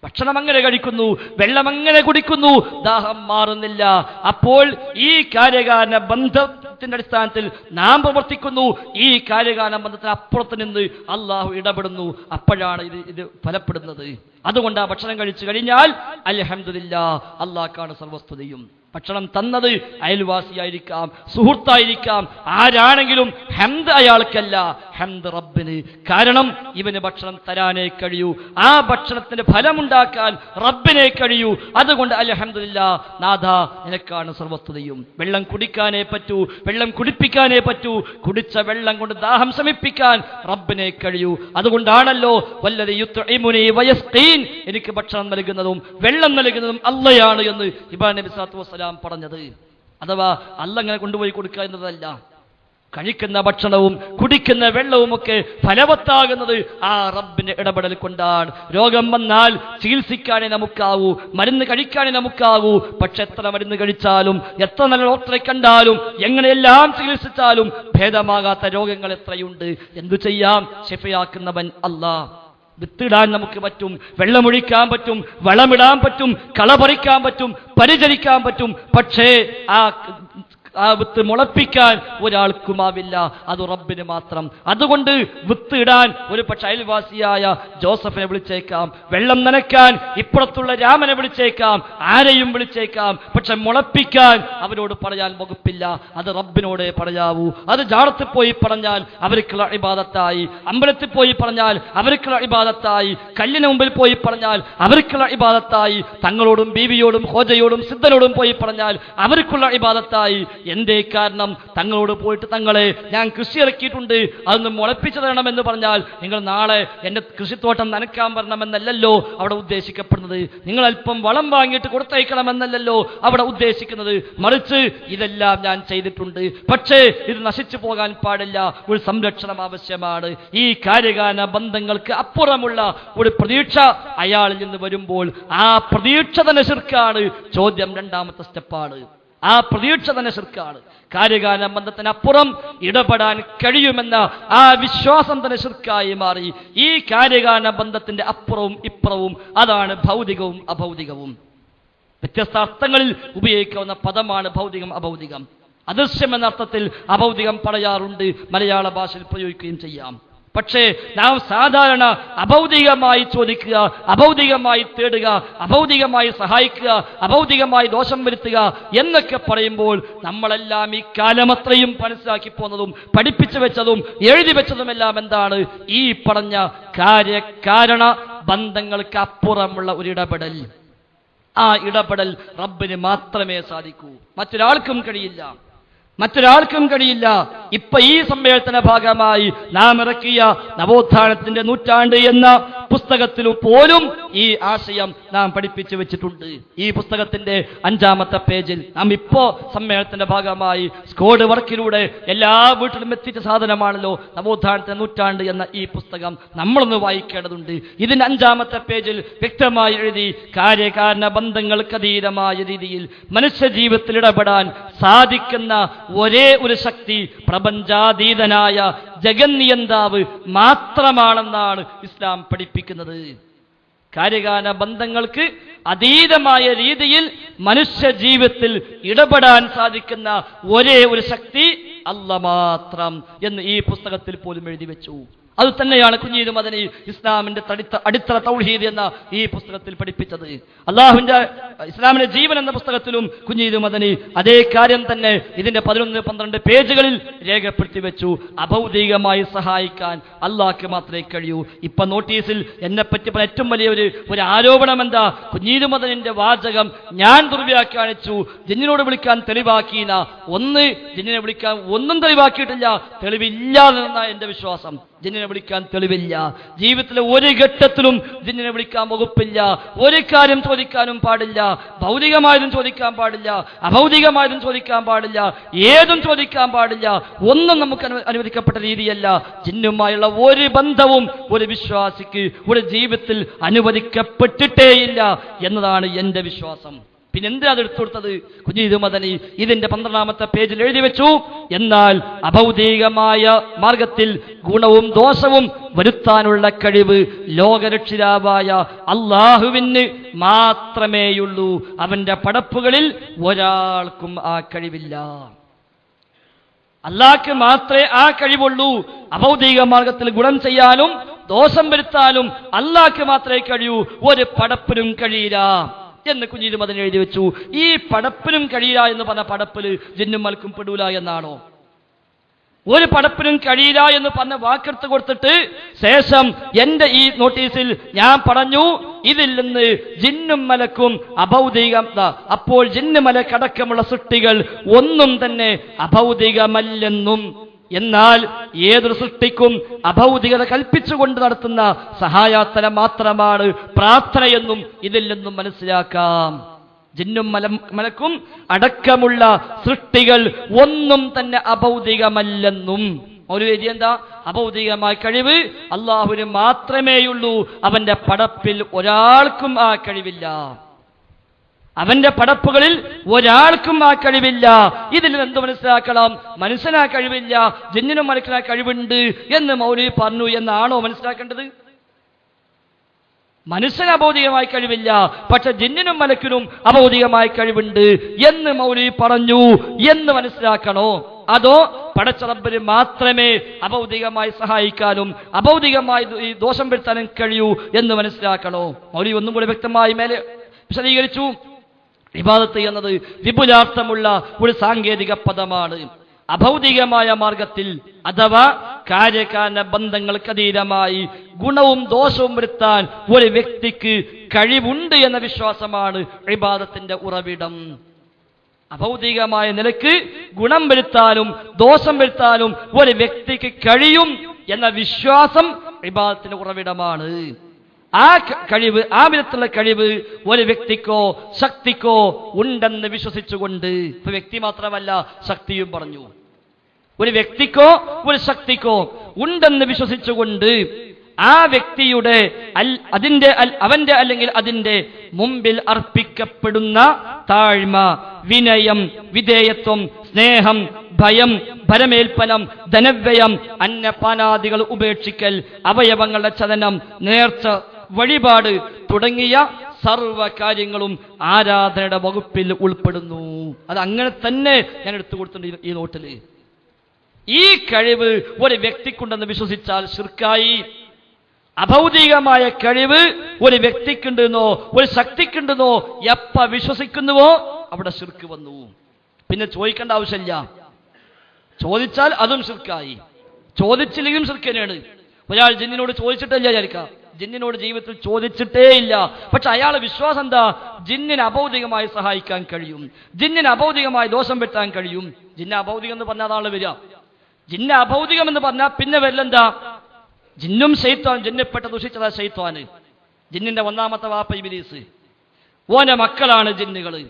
ഭക്ഷണം അങ്ങനെ കഴിക്കുന്നു, വെള്ളം അങ്ങനെ കുടിക്കുന്നു, ദാഹം മാറുന്നില്ല. അപ്പോൾ ഈ കാര്യകാരണ ബന്ധം സത്യത്തിന്റെ അടിസ്ഥാനത്തിൽ നാം പ്രവർത്തിക്കുന്നു. ഈ കാര്യകാല ബന്ധത്തിന് അപ്പുറത്ത് നിന്ന് അള്ളാഹു ഇടപെടുന്നു. അപ്പോഴാണ് ഇത് ഫലപ്പെടുന്നത്. അതുകൊണ്ട് ആ ഭക്ഷണം കഴിച്ചു കഴിഞ്ഞാൽ അൽഹംദുലില്ലാഹ്, അള്ളാഹ്ക്കാണ് സർവസ്തുതിയും. ഭക്ഷണം തന്നത് അയൽവാസിയായിരിക്കാം, സുഹൃത്തായിരിക്കാം, ആരാണെങ്കിലും ഹംദ് അയാൾക്കല്ല, ഹംദ് റബ്ബിന്. കാരണം ഇവന് ഭക്ഷണം തരാനേ കഴിയൂ, ആ ഭക്ഷണത്തിന്റെ ഫലമുണ്ടാക്കാൻ റബ്ബിനെ കഴിയൂ. അതുകൊണ്ട് അൽഹംദുലില്ലാഹ്, നാഥ നിനക്കാണ് സർവസ്തുതിയും. വെള്ളം കുടിക്കാനേ പറ്റൂ, വെള്ളം കുടിപ്പിക്കാനേ പറ്റൂ. കുടിച്ച വെള്ളം കൊണ്ട് ദാഹം ശമിപ്പിക്കാൻ റബ്ബിനെ കഴിയൂ. അതുകൊണ്ടാണല്ലോ വല്ലദീ യുത്ഇമുനി വയസ്ഖീൻ, എനിക്ക് ഭക്ഷണം നൽകുന്നതും വെള്ളം നൽകുന്നതും അള്ളയാണ് എന്ന് ഇബ്രാഹിം നബി സ്വല്ലല്ലാഹു അലൈഹി വസല്ലം പറഞ്ഞത്. അഥവാ അല്ല അങ്ങനെ കൊണ്ടുപോയി കൊടുക്കുക എന്നതല്ല. കഴിക്കുന്ന ഭക്ഷണവും കുടിക്കുന്ന വെള്ളവുമൊക്കെ ഫലവത്താകുന്നത് ആ റബ്ബിന്റെ ഇടപെടൽ കൊണ്ടാണ്. രോഗം വന്നാൽ ചികിത്സിക്കാനേ നമുക്കാവൂ, മരുന്ന് കഴിക്കാനേ നമുക്കാവൂ. പക്ഷെ എത്ര മരുന്ന് കഴിച്ചാലും, എത്ര നല്ല ഡോക്ടറെ കണ്ടാലും, എങ്ങനെയെല്ലാം ചികിത്സിച്ചാലും ഭേദമാകാത്ത രോഗങ്ങൾ എത്രയുണ്ട്. എന്തു ചെയ്യാം? ശിഫയാക്കുന്നവൻ അല്ലാഹ്. വിത്തിടാൻ നമുക്ക് പറ്റും, വെള്ളമൊഴിക്കാൻ പറ്റും, വളമിടാൻ പറ്റും, കളപറിക്കാൻ പറ്റും, പരിചരിക്കാൻ പറ്റും. പക്ഷേ ആ വിത്ത് മുളപ്പിക്കാൻ ഒരാൾക്കുമാവില്ല, അത് റബ്ബിന് മാത്രം. അതുകൊണ്ട് വിത്ത് ഇടാൻ ഒരു പക്ഷെ അയൽവാസിയായ ജോസഫിനെ വിളിച്ചേക്കാം, വെള്ളം നനയ്ക്കാൻ ഇപ്പുറത്തുള്ള രാമനെ വിളിച്ചേക്കാം, ആരെയും വിളിച്ചേക്കാം. പക്ഷെ മുളപ്പിക്കാൻ അവരോട് പറയാൻ വകുപ്പില്ല, അത് റബ്ബിനോടേ പറയാവൂ. അത് ജാറത്തിൽ പോയി പറഞ്ഞാൽ അവർക്കുള്ള ഇബാദത്തായി, അമ്പലത്തിൽ പോയി പറഞ്ഞാൽ അവർക്കുള്ള ഇബാദത്തായി, കല്ലിന് മുമ്പിൽ പോയി പറഞ്ഞാൽ അവർക്കുള്ള ഇബാദത്തായി, തങ്ങളോടും ബീവിയോടും ഹോജയോടും സിദ്ധനോടും പോയി പറഞ്ഞാൽ അവർക്കുള്ള ഇബാദത്തായി. എന്തേ കാരണം? തങ്ങളോട് പോയിട്ട് തങ്ങളെ ഞാൻ കൃഷി ഇറക്കിയിട്ടുണ്ട്, അതൊന്ന് മുളപ്പിച്ചു തരണമെന്ന് പറഞ്ഞാൽ നിങ്ങൾ നാളെ എൻ്റെ കൃഷിത്തോട്ടം നനയ്ക്കാൻ വരണമെന്നല്ലല്ലോ അവിടെ ഉദ്ദേശിക്കപ്പെടുന്നത്. നിങ്ങൾ അല്പം വളം വാങ്ങിയിട്ട് കൊടുത്തയക്കണമെന്നല്ലല്ലോ അവിടെ ഉദ്ദേശിക്കുന്നത്. മറിച്ച് ഇതെല്ലാം ഞാൻ ചെയ്തിട്ടുണ്ട്, പക്ഷേ ഇത് നശിച്ചു പോകാൻ പാടില്ല, ഒരു സംരക്ഷണം ആവശ്യമാണ്. ഈ കാര്യകാല ബന്ധങ്ങൾക്ക് അപ്പുറമുള്ള ഒരു പ്രതീക്ഷ അയാളിൽ നിന്ന് വരുമ്പോൾ ആ പ്രതീക്ഷ തന്നെ ശിർക്കാണ്. ചോദ്യം രണ്ടാമത്തെ സ്റ്റെപ്പാണ്. ആ പ്രതീക്ഷ തന്നെ ശിർക്കാണ്. കാര്യകാല ബന്ധത്തിനപ്പുറം ഇടപെടാൻ കഴിയുമെന്ന ആ വിശ്വാസം തന്നെ ശിർക്കായി മാറി. ഈ കാര്യകാല ബന്ധത്തിന്റെ അപ്പുറവും ഇപ്പുറവും അതാണ് ഭൗതികവും അഭൗതികവും. വ്യത്യസ്ത അർത്ഥങ്ങളിൽ ഉപയോഗിക്കാവുന്ന പദമാണ് ഭൗതികം അഭൗതികം. അദൃശ്യം എന്ന അർത്ഥത്തിൽ അഭൗതികം പറയാറുണ്ട്, മലയാള ഭാഷയിൽ പ്രയോഗിക്കുകയും ചെയ്യാം. പക്ഷേ നാം സാധാരണ അഭൗതികമായി ചോദിക്കുക, അഭൗതികമായി തേടുക, അഭൗതികമായി സഹായിക്കുക, അഭൗതികമായി ദോഷം വരുത്തുക എന്നൊക്കെ പറയുമ്പോൾ നമ്മളെല്ലാം ഈ കാലമത്രയും മനസ്സിലാക്കി പോന്നതും പഠിപ്പിച്ചു വെച്ചതും എഴുതി വെച്ചതുമെല്ലാം എന്താണ്? ഈ പറഞ്ഞ കാര്യകാരണ ബന്ധങ്ങൾക്ക് അപ്പുറമുള്ള ഒരു ഇടപെടൽ. ആ ഇടപെടൽ റബ്ബിന് മാത്രമേ സാധിക്കൂ, മറ്റൊരാൾക്കും കഴിയില്ല, മറ്റൊരാൾക്കും കഴിയില്ല. ഇപ്പൊ ഈ സമ്മേളനത്തിന്റെ ഭാഗമായി നാം ഇറക്കിയ നവോത്ഥാനത്തിന്റെ നൂറ്റാണ്ട് എന്ന പുസ്തകത്തിലും പോലും ഈ ആശയം നാം പഠിപ്പിച്ചു വെച്ചിട്ടുണ്ട്. ഈ പുസ്തകത്തിന്റെ 5-ാമത്തെ പേജിൽ നാം ഇപ്പോ സമ്മേളനത്തിന്റെ ഭാഗമായി സ്കോഡ് വർക്കിലൂടെ എല്ലാ വീട്ടിലും എത്തിച്ച സാധനമാണല്ലോ നവോത്ഥാനത്തിന്റെ നൂറ്റാണ്ട് എന്ന ഈ പുസ്തകം. നമ്മളൊന്ന് വായിക്കേണ്ടതുണ്ട്. ഇതിന്റെ 5-ാമത്തെ പേജിൽ വ്യക്തമായി എഴുതി, കാര്യകാരണ ബന്ധങ്ങൾക്ക് അതീതമായ രീതിയിൽ മനുഷ്യ ജീവിതത്തിൽ ഇടപെടാൻ സാധിക്കുന്ന ഒരേ ഒരു ശക്തി പ്രപഞ്ചാതീതനായ ജഗന്നിയന്താവ് മാത്രമാണെന്നാണ് ഇസ്ലാം പഠിപ്പിക്കുന്നത്. കാര്യകാല ബന്ധങ്ങൾക്ക് അതീതമായ രീതിയിൽ മനുഷ്യ ജീവിതത്തിൽ ഇടപെടാൻ സാധിക്കുന്ന ഒരേ ഒരു ശക്തി അല്ലാഹ് മാത്രം എന്ന് ഈ പുസ്തകത്തിൽ പോലും എഴുതി വെച്ചു. അത് തന്നെയാണ് കുഞ്ഞീദ് മദനി ഇസ്ലാമിന്റെ അടിത്തറ തൗഹീദ് എന്ന ഈ പുസ്തകത്തിൽ പഠിപ്പിച്ചത്. അള്ളാഹുവിന്റെ ഇസ്ലാമിന്റെ ജീവൻ എന്ന പുസ്തകത്തിലും കുഞ്ഞീദ് മദനി അതേ കാര്യം തന്നെ ഇതിന്റെ 11-12 പേജുകളിൽ രേഖപ്പെടുത്തി വെച്ചു. അഭൗതികമായി സഹായിക്കാൻ അള്ളാഹ്ക്ക് മാത്രമേ കഴിയൂ. ഇപ്പൊ നോട്ടീസിൽ എന്നെപ്പറ്റി ഏറ്റവും വലിയ ഒരു ആരോപണം എന്താ? കുഞ്ഞീദ് മദനിന്റെ വാചകം ഞാൻ ദുർവ്യാഖ്യാനിച്ചു, ജിന്നിനോട് വിളിക്കാൻ തെളിവാക്കിയില്ല. ജിന്നിനെ വിളിക്കാൻ ഒന്നും തെളിവാക്കിയിട്ടില്ല, തെളിവില്ലാതെന്ന എന്റെ വിശ്വാസം. ജിന്നിനെ വിളിക്കാൻ തെളിവില്ല. ജീവിതത്തിലെ ഒരു ഘട്ടത്തിലും ജിന്നിനെ വിളിക്കാൻ വകുപ്പില്ല. ഒരു കാര്യം ചോദിക്കാനും പാടില്ല. ഭൗതികമായതും ചോദിക്കാൻ പാടില്ല, അഭൗതികമായതും ചോദിക്കാൻ പാടില്ല, ഏതും ചോദിക്കാൻ പാടില്ല. ഒന്നും നമുക്ക് അനുവദിക്കപ്പെട്ട രീതിയല്ല. ജിന്നുമായുള്ള ഒരു ബന്ധവും ഒരു വിശ്വാസിക്ക് ഒരു ജീവിതത്തിൽ അനുവദിക്കപ്പെട്ടിട്ടേയില്ല എന്നതാണ് എന്റെ വിശ്വാസം. പിന്നെ എന്തിനാ അത് എടുത്തു കൊടുത്തത്? കുഞ്ഞീദ് മദനി ഇതിന്റെ 12-ാമത്തെ പേജിൽ എഴുതി വെച്ചു, എന്നാൽ അഭൗതികമായ മാർഗത്തിൽ ഗുണവും ദോഷവും വരുത്താനുള്ള കഴിവ് ലോകരക്ഷിതാവായ അള്ളാഹുവിന് മാത്രമേയുള്ളൂ. അവന്റെ പടപ്പുകളിൽ ഒരാൾക്കും ആ കഴിവില്ല. അള്ളാഹ്ക്ക് മാത്രമേ ആ കഴിവുള്ളൂ. അഭൗതിക മാർഗത്തിൽ ഗുണം ചെയ്യാനും ദോഷം വരുത്താനും അള്ളാഹ്ക്ക് മാത്രമേ കഴിയൂ, ഒരു പടപ്പിനും കഴിയില്ല എന്ന് കുഞ്ഞിലും അതിന് എഴുതി വെച്ചു. ഈ പടപ്പിനും കഴിയില്ല എന്ന് പറഞ്ഞ പടപ്പില് ജിന്നും മലക്കും പെടൂല എന്നാണോ? ഒരു പടപ്പിനും കഴിയില്ല എന്ന് പറഞ്ഞ വാക്കെടുത്ത് കൊടുത്തിട്ട് ശേഷം എന്റെ ഈ നോട്ടീസിൽ ഞാൻ പറഞ്ഞു ഇതിൽ നിന്ന് ജിന്നും മലക്കും അഭൗതികം, അപ്പോൾ ജിന്ന് മലക്കടക്കമുള്ള സൃഷ്ടികൾ ഒന്നും തന്നെ അഭൗതികമല്ലെന്നും, എന്നാൽ ഏതൊരു സൃഷ്ടിക്കും അഭൗതികത കൽപ്പിച്ചുകൊണ്ട് നടത്തുന്ന സഹായാത്തന മാത്രമാണ് പ്രാർത്ഥനയെന്നും ഇതിൽ നിന്നും മനസ്സിലാക്കാം. ജിന്നും മലക്കും അടക്കമുള്ള സൃഷ്ടികൾ ഒന്നും തന്നെ അഭൗതികമല്ലെന്നും. ഒരു രീതി എന്താ? അഭൗതികമായ കഴിവ് അള്ളാഹുവിന് മാത്രമേയുള്ളൂ. അവന്റെ പടപ്പിൽ ഒരാൾക്കും ആ കഴിവില്ല. അവന്റെ പടപ്പുകളിൽ ഒരാൾക്കും ആ കഴിവില്ല. ഇതിൽ എന്ത് മനസ്സിലാക്കണം? മനുഷ്യനാ കഴിവില്ല, ജിന്നിനും മലക്കിനാ കഴിവുണ്ട് എന്ന് മൗലവി പറഞ്ഞു എന്നാണോ മനസ്സിലാക്കേണ്ടത്? മനുഷ്യന് അഭൗതികമായ കഴിവില്ല, പക്ഷെ ജിന്നിനും മലക്കിനും അഭൗതികമായ കഴിവുണ്ട് എന്ന് മൗലവി പറഞ്ഞു എന്ന് മനസ്സിലാക്കണോ? അതോ പടച്ച റബ്ബിന് മാത്രമേ അഭൗതികമായി സഹായിക്കാനും അഭൗതികമായി ദോഷം വരുത്താനും കഴിയൂ എന്ന് മനസ്സിലാക്കണോ? മൗലവി ഒന്നും കൂടി വ്യക്തമായി മേലെ വിശദീകരിച്ചു. ഇബാദത്ത് എന്നത് വിപുലാർത്ഥമുള്ള ഒരു സാങ്കേതിക പദമാണ്. അഭൗതികമായ മാർഗത്തിൽ അഥവാ കാര്യകാരണ ബന്ധങ്ങൾക്കതീതമായി ഗുണവും ദോഷവും വരുത്താൻ ഒരു വ്യക്തിക്ക് കഴിവുണ്ട് എന്ന വിശ്വാസമാണ് ഇബാദത്തിന്റെ ഉറവിടം. അഭൗതികമായ നിലക്ക് ഗുണം വരുത്താനും ദോഷം വരുത്താനും ഒരു വ്യക്തിക്ക് കഴിയും എന്ന വിശ്വാസം ഇബാദത്തിന്റെ ഉറവിടമാണ്. ആ കഴിവ്, ആ വിധത്തിലുള്ള കഴിവ് ഒരു വ്യക്തിക്കോ ശക്തിക്കോ ഉണ്ടെന്ന് വിശ്വസിച്ചുകൊണ്ട്, ഇപ്പൊ വ്യക്തി മാത്രമല്ല ശക്തിയും പറഞ്ഞു, ഒരു വ്യക്തിക്കോ ഒരു ശക്തിക്കോ ഉണ്ടെന്ന് വിശ്വസിച്ചുകൊണ്ട് ആ വ്യക്തിയുടെ അവന്റെ അല്ലെങ്കിൽ അതിന്റെ മുമ്പിൽ അർപ്പിക്കപ്പെടുന്ന താഴ്മ, വിനയം, വിധേയത്വം, സ്നേഹം, ഭയം, ഭരമേൽപ്പനം, ധനവ്യയം, അന്നപാനാദികൾ ഉപേക്ഷിക്കൽ, അവയവങ്ങളുടെ ചലനം, നേർച്ച, വഴിപാട് തുടങ്ങിയ സർവ കാര്യങ്ങളും ആരാധനയുടെ വകുപ്പിൽ ഉൾപ്പെടുന്നു. അത് അങ്ങനെ തന്നെ ഞാൻ എടുത്തു കൊടുത്തിട്ടുണ്ട് ഈ നോട്ടില്. ഈ കഴിവ് ഒരു വ്യക്തിക്കുണ്ടെന്ന് വിശ്വസിച്ചാൽ ശിർക്കായി. അഭൗതികമായ കഴിവ് ഒരു വ്യക്തിക്കുണ്ടെന്നോ ഒരു ശക്തിക്കുണ്ടെന്നോ എപ്പ വിശ്വസിക്കുന്നുവോ അവിടെ ശിർക്ക് വന്നു. പിന്നെ ചോദിക്കേണ്ട ആവശ്യമില്ല. ചോദിച്ചാൽ അതും ശിർക്കായി, ചോദിച്ചില്ലെങ്കിലും ശിർക്ക് തന്നെയാണ്. ഒരാൾ ജിന്നിനോട് ചോദിച്ചിട്ടില്ല വിചാരിക്കാം, ജിന്നിനോട് ജീവിതത്തിൽ ചോദിച്ചിട്ടേ ഇല്ല, പക്ഷെ അയാളെ വിശ്വാസം എന്താ? ജിന്നിനെ അഭൗതികമായി സഹായിക്കാൻ കഴിയും, ജിന്നിനെ അഭൗതികമായി ദോഷം വരുത്താൻ കഴിയും. ജിന്ന അഭൗതികം എന്ന് പറഞ്ഞാൽ അതാണ് വരിക. ജിന്ന അഭൗതികം എന്ന് പറഞ്ഞാൽ പിന്നെ വരലെന്താ? ജിന്നും ശൈത്വാൻ, ജിന്നിൽപ്പെട്ട ദുഷിച്ചതാ ശൈത്വാന്. ജിന്നിന്റെ ഒന്നാമത്തെ വാപ്പ ഇബ്ലീസ്, ഓന്റെ മക്കളാണ് ജിന്നുകള്.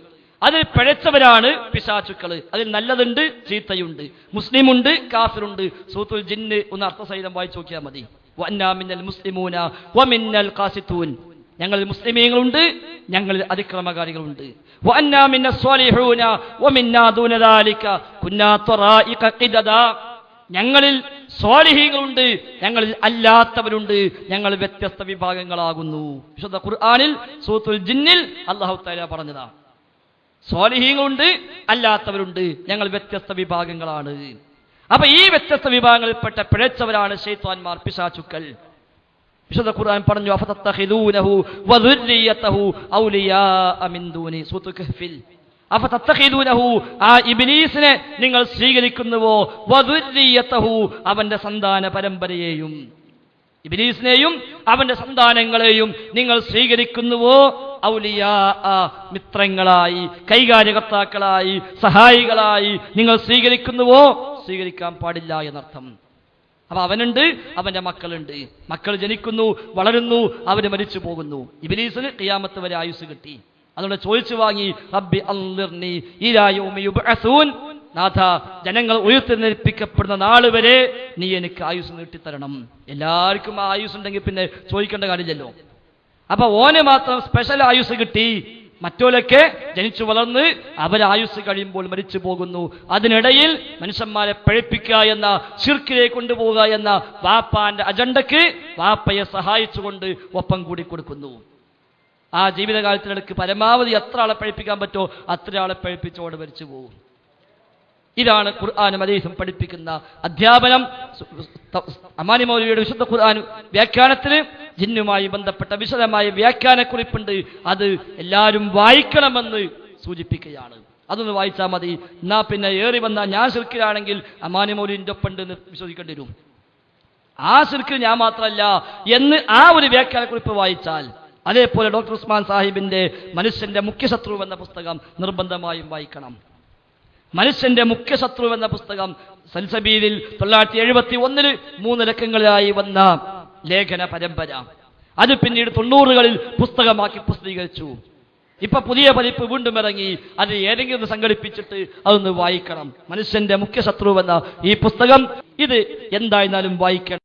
അതിൽ പിഴച്ചവരാണ് പിശാചുക്കള്. അതിൽ നല്ലതുണ്ട്, ചീത്തയുണ്ട്, മുസ്ലിമുണ്ട്, കാഫിറുണ്ട്. സൂറത്തുൽ ജിന്ന് ഒന്ന് അർത്ഥസഹിതം വായിച്ചു നോക്കിയാൽ മതി. വഅന്നാ മിന്നൽ മുസ്ലിമൂന വമിന്നൽ ഖാസിതൂൻ, ഞങ്ങളിൽ മുസ്ലിമീങ്ങളുണ്ട്, ഞങ്ങളിൽ അതിക്രമകാരികളുണ്ട്. വഅന്നാ മിന്നസ് സ്വാലിഹൂന വമിന്നാ ദൂന ദാലിക കുന്നാ ത്വറായിഖ ഖിദദാ, ഞങ്ങളിൽ സ്വാലിഹീങ്ങളുണ്ട്, ഞങ്ങളിൽ അല്ലാത്തവരുണ്ട്, ഞങ്ങൾ വ്യത്യസ്ത വിഭാഗങ്ങളാകുന്നു. വിശുദ്ധ ഖുർആനിൽ സൂറത്തുൽ ജിന്നിൽ അല്ലാഹു തആല പറഞ്ഞതാ, സ്വാലിഹീങ്ങളുണ്ട്, അല്ലാത്തവരുണ്ട്, ഞങ്ങൾ വ്യത്യസ്ത വിഭാഗങ്ങളാണ്. അപ്പൊ ഈ വ്യത്യസ്ത വിഭാഗങ്ങളിൽപ്പെട്ട പിഴച്ചവരാണ് ശൈത്വാന്മാർ, പിശാചുക്കൾ. വിശുദ്ധ ഖുർആൻ പറഞ്ഞു, അഫതത്തഖിദൂനഹു വദുർരിയതഹു ഔലിയാഅ മിൻ ദൂനി, സൂറത്തുൽ കഹ്ഫിൽ. അഫതത്തഖിദൂനഹു, ആ ഇബ്ലീസിനെ നിങ്ങൾ സ്വീകരിക്കുന്നുവോ, വദുർരിയതഹു, അവന്റെ സന്താന പരമ്പരയെയും, ഇബ്ലീസിനെയും അവന്റെ സന്താനങ്ങളെയും നിങ്ങൾ സ്വീകരിക്കുന്നുവോ, ഔലിയാ, മിത്രങ്ങളായി, കൈകാര്യകർത്താക്കളായി, സഹായികളായി നിങ്ങൾ സ്വീകരിക്കുന്നുവോ? സ്വീകരിക്കാൻ പാടില്ല എന്നർത്ഥം. അപ്പൊ അവനുണ്ട്, അവന്റെ മക്കളുണ്ട്, മക്കൾ ജനിക്കുന്നു, വളരുന്നു, അവര് മരിച്ചു പോകുന്നു. ഇബ്ലീസിന് ഖിയാമത്ത് വരെ ആയുസ് കിട്ടി. അതുകൊണ്ട് ചോദിച്ചു വാങ്ങി, റബ്ബി അൻളിർനി ഇലാ യൗമി യുബ്അസൂൻ, നാഥ ജനങ്ങൾ ഉയർത്തെഴുന്നേൽപ്പിക്കപ്പെടുന്ന നാൾ വരെ നീ എനിക്ക് ആയുസ് നീട്ടിത്തരണം. എല്ലാവർക്കും ആ ആയുസ് ഉണ്ടെങ്കിൽ പിന്നെ ചോദിക്കേണ്ട കാര്യമില്ലല്ലോ. അപ്പൊ ഓന് മാത്രം സ്പെഷ്യൽ ആയുസ് കിട്ടി, മറ്റോലൊക്കെ ജനിച്ചു വളർന്ന് അവരായുസ് കഴിയുമ്പോൾ മരിച്ചു പോകുന്നു. അതിനിടയിൽ മനുഷ്യന്മാരെ പഴിപ്പിക്കുക എന്ന, ശിർക്കിലേക്ക് കൊണ്ടുപോവുക എന്ന വാപ്പാന്റെ അജണ്ടക്ക് വാപ്പയെ സഹായിച്ചുകൊണ്ട് ഒപ്പം കൂടി കൊടുക്കുന്നു. ആ ജീവിതകാലത്തിനിടയ്ക്ക് പരമാവധി എത്ര ആളെ പഴിപ്പിക്കാൻ പറ്റുമോ അത്ര ആളെ പഴിപ്പിച്ചോടെ മരിച്ചു പോകും. ഇതാണ് ഖുർആനും ഹദീസും പഠിപ്പിക്കുന്ന അധ്യാപനം. അമാനി മൗലവിയുടെ വിശുദ്ധ ഖുർആൻ വ്യാഖ്യാനത്തിന് ജിന്നുമായി ബന്ധപ്പെട്ട വിശദമായ വ്യാഖ്യാനക്കുറിപ്പുണ്ട്. അത് എല്ലാവരും വായിക്കണമെന്ന് സൂചിപ്പിക്കുകയാണ്. അതൊന്ന് വായിച്ചാൽ മതി. എന്നാ പിന്നെ ഏറി വന്നാൽ ഞാൻ ശിർക്കിലാണെങ്കിൽ അമാനി മൗലവിന്റെ ഒപ്പം ഉണ്ട് എന്ന് വിശ്വസിക്കേണ്ടി വരും. ആ ശിർക്കിൽ ഞാൻ മാത്രമല്ല എന്ന് ആ ഒരു വ്യാഖ്യാനക്കുറിപ്പ് വായിച്ചാൽ, അതേപോലെ ഡോക്ടർ ഉസ്മാൻ സാഹിബിന്റെ മനുഷ്യന്റെ മുഖ്യശത്രു എന്ന പുസ്തകം നിർബന്ധമായും വായിക്കണം. മനുഷ്യന്റെ മുഖ്യശത്രു എന്ന പുസ്തകം സൽസബീലിൽ 1971 3 ലക്കങ്ങളിലായി വന്ന ലേഖന പരമ്പര. അത് പിന്നീട് 90കളിൽ പുസ്തകമാക്കി പ്രസിദ്ധീകരിച്ചു. ഇപ്പൊ പുതിയ പതിപ്പ് വീണ്ടും ഇറങ്ങി. അത് ഏതെങ്കിലും സംഘടിപ്പിച്ചിട്ട് അതൊന്ന് വായിക്കണം. മനുഷ്യന്റെ മുഖ്യശത്രു എന്ന ഈ പുസ്തകം ഇത് എന്തായിരുന്നാലും വായിക്കണം.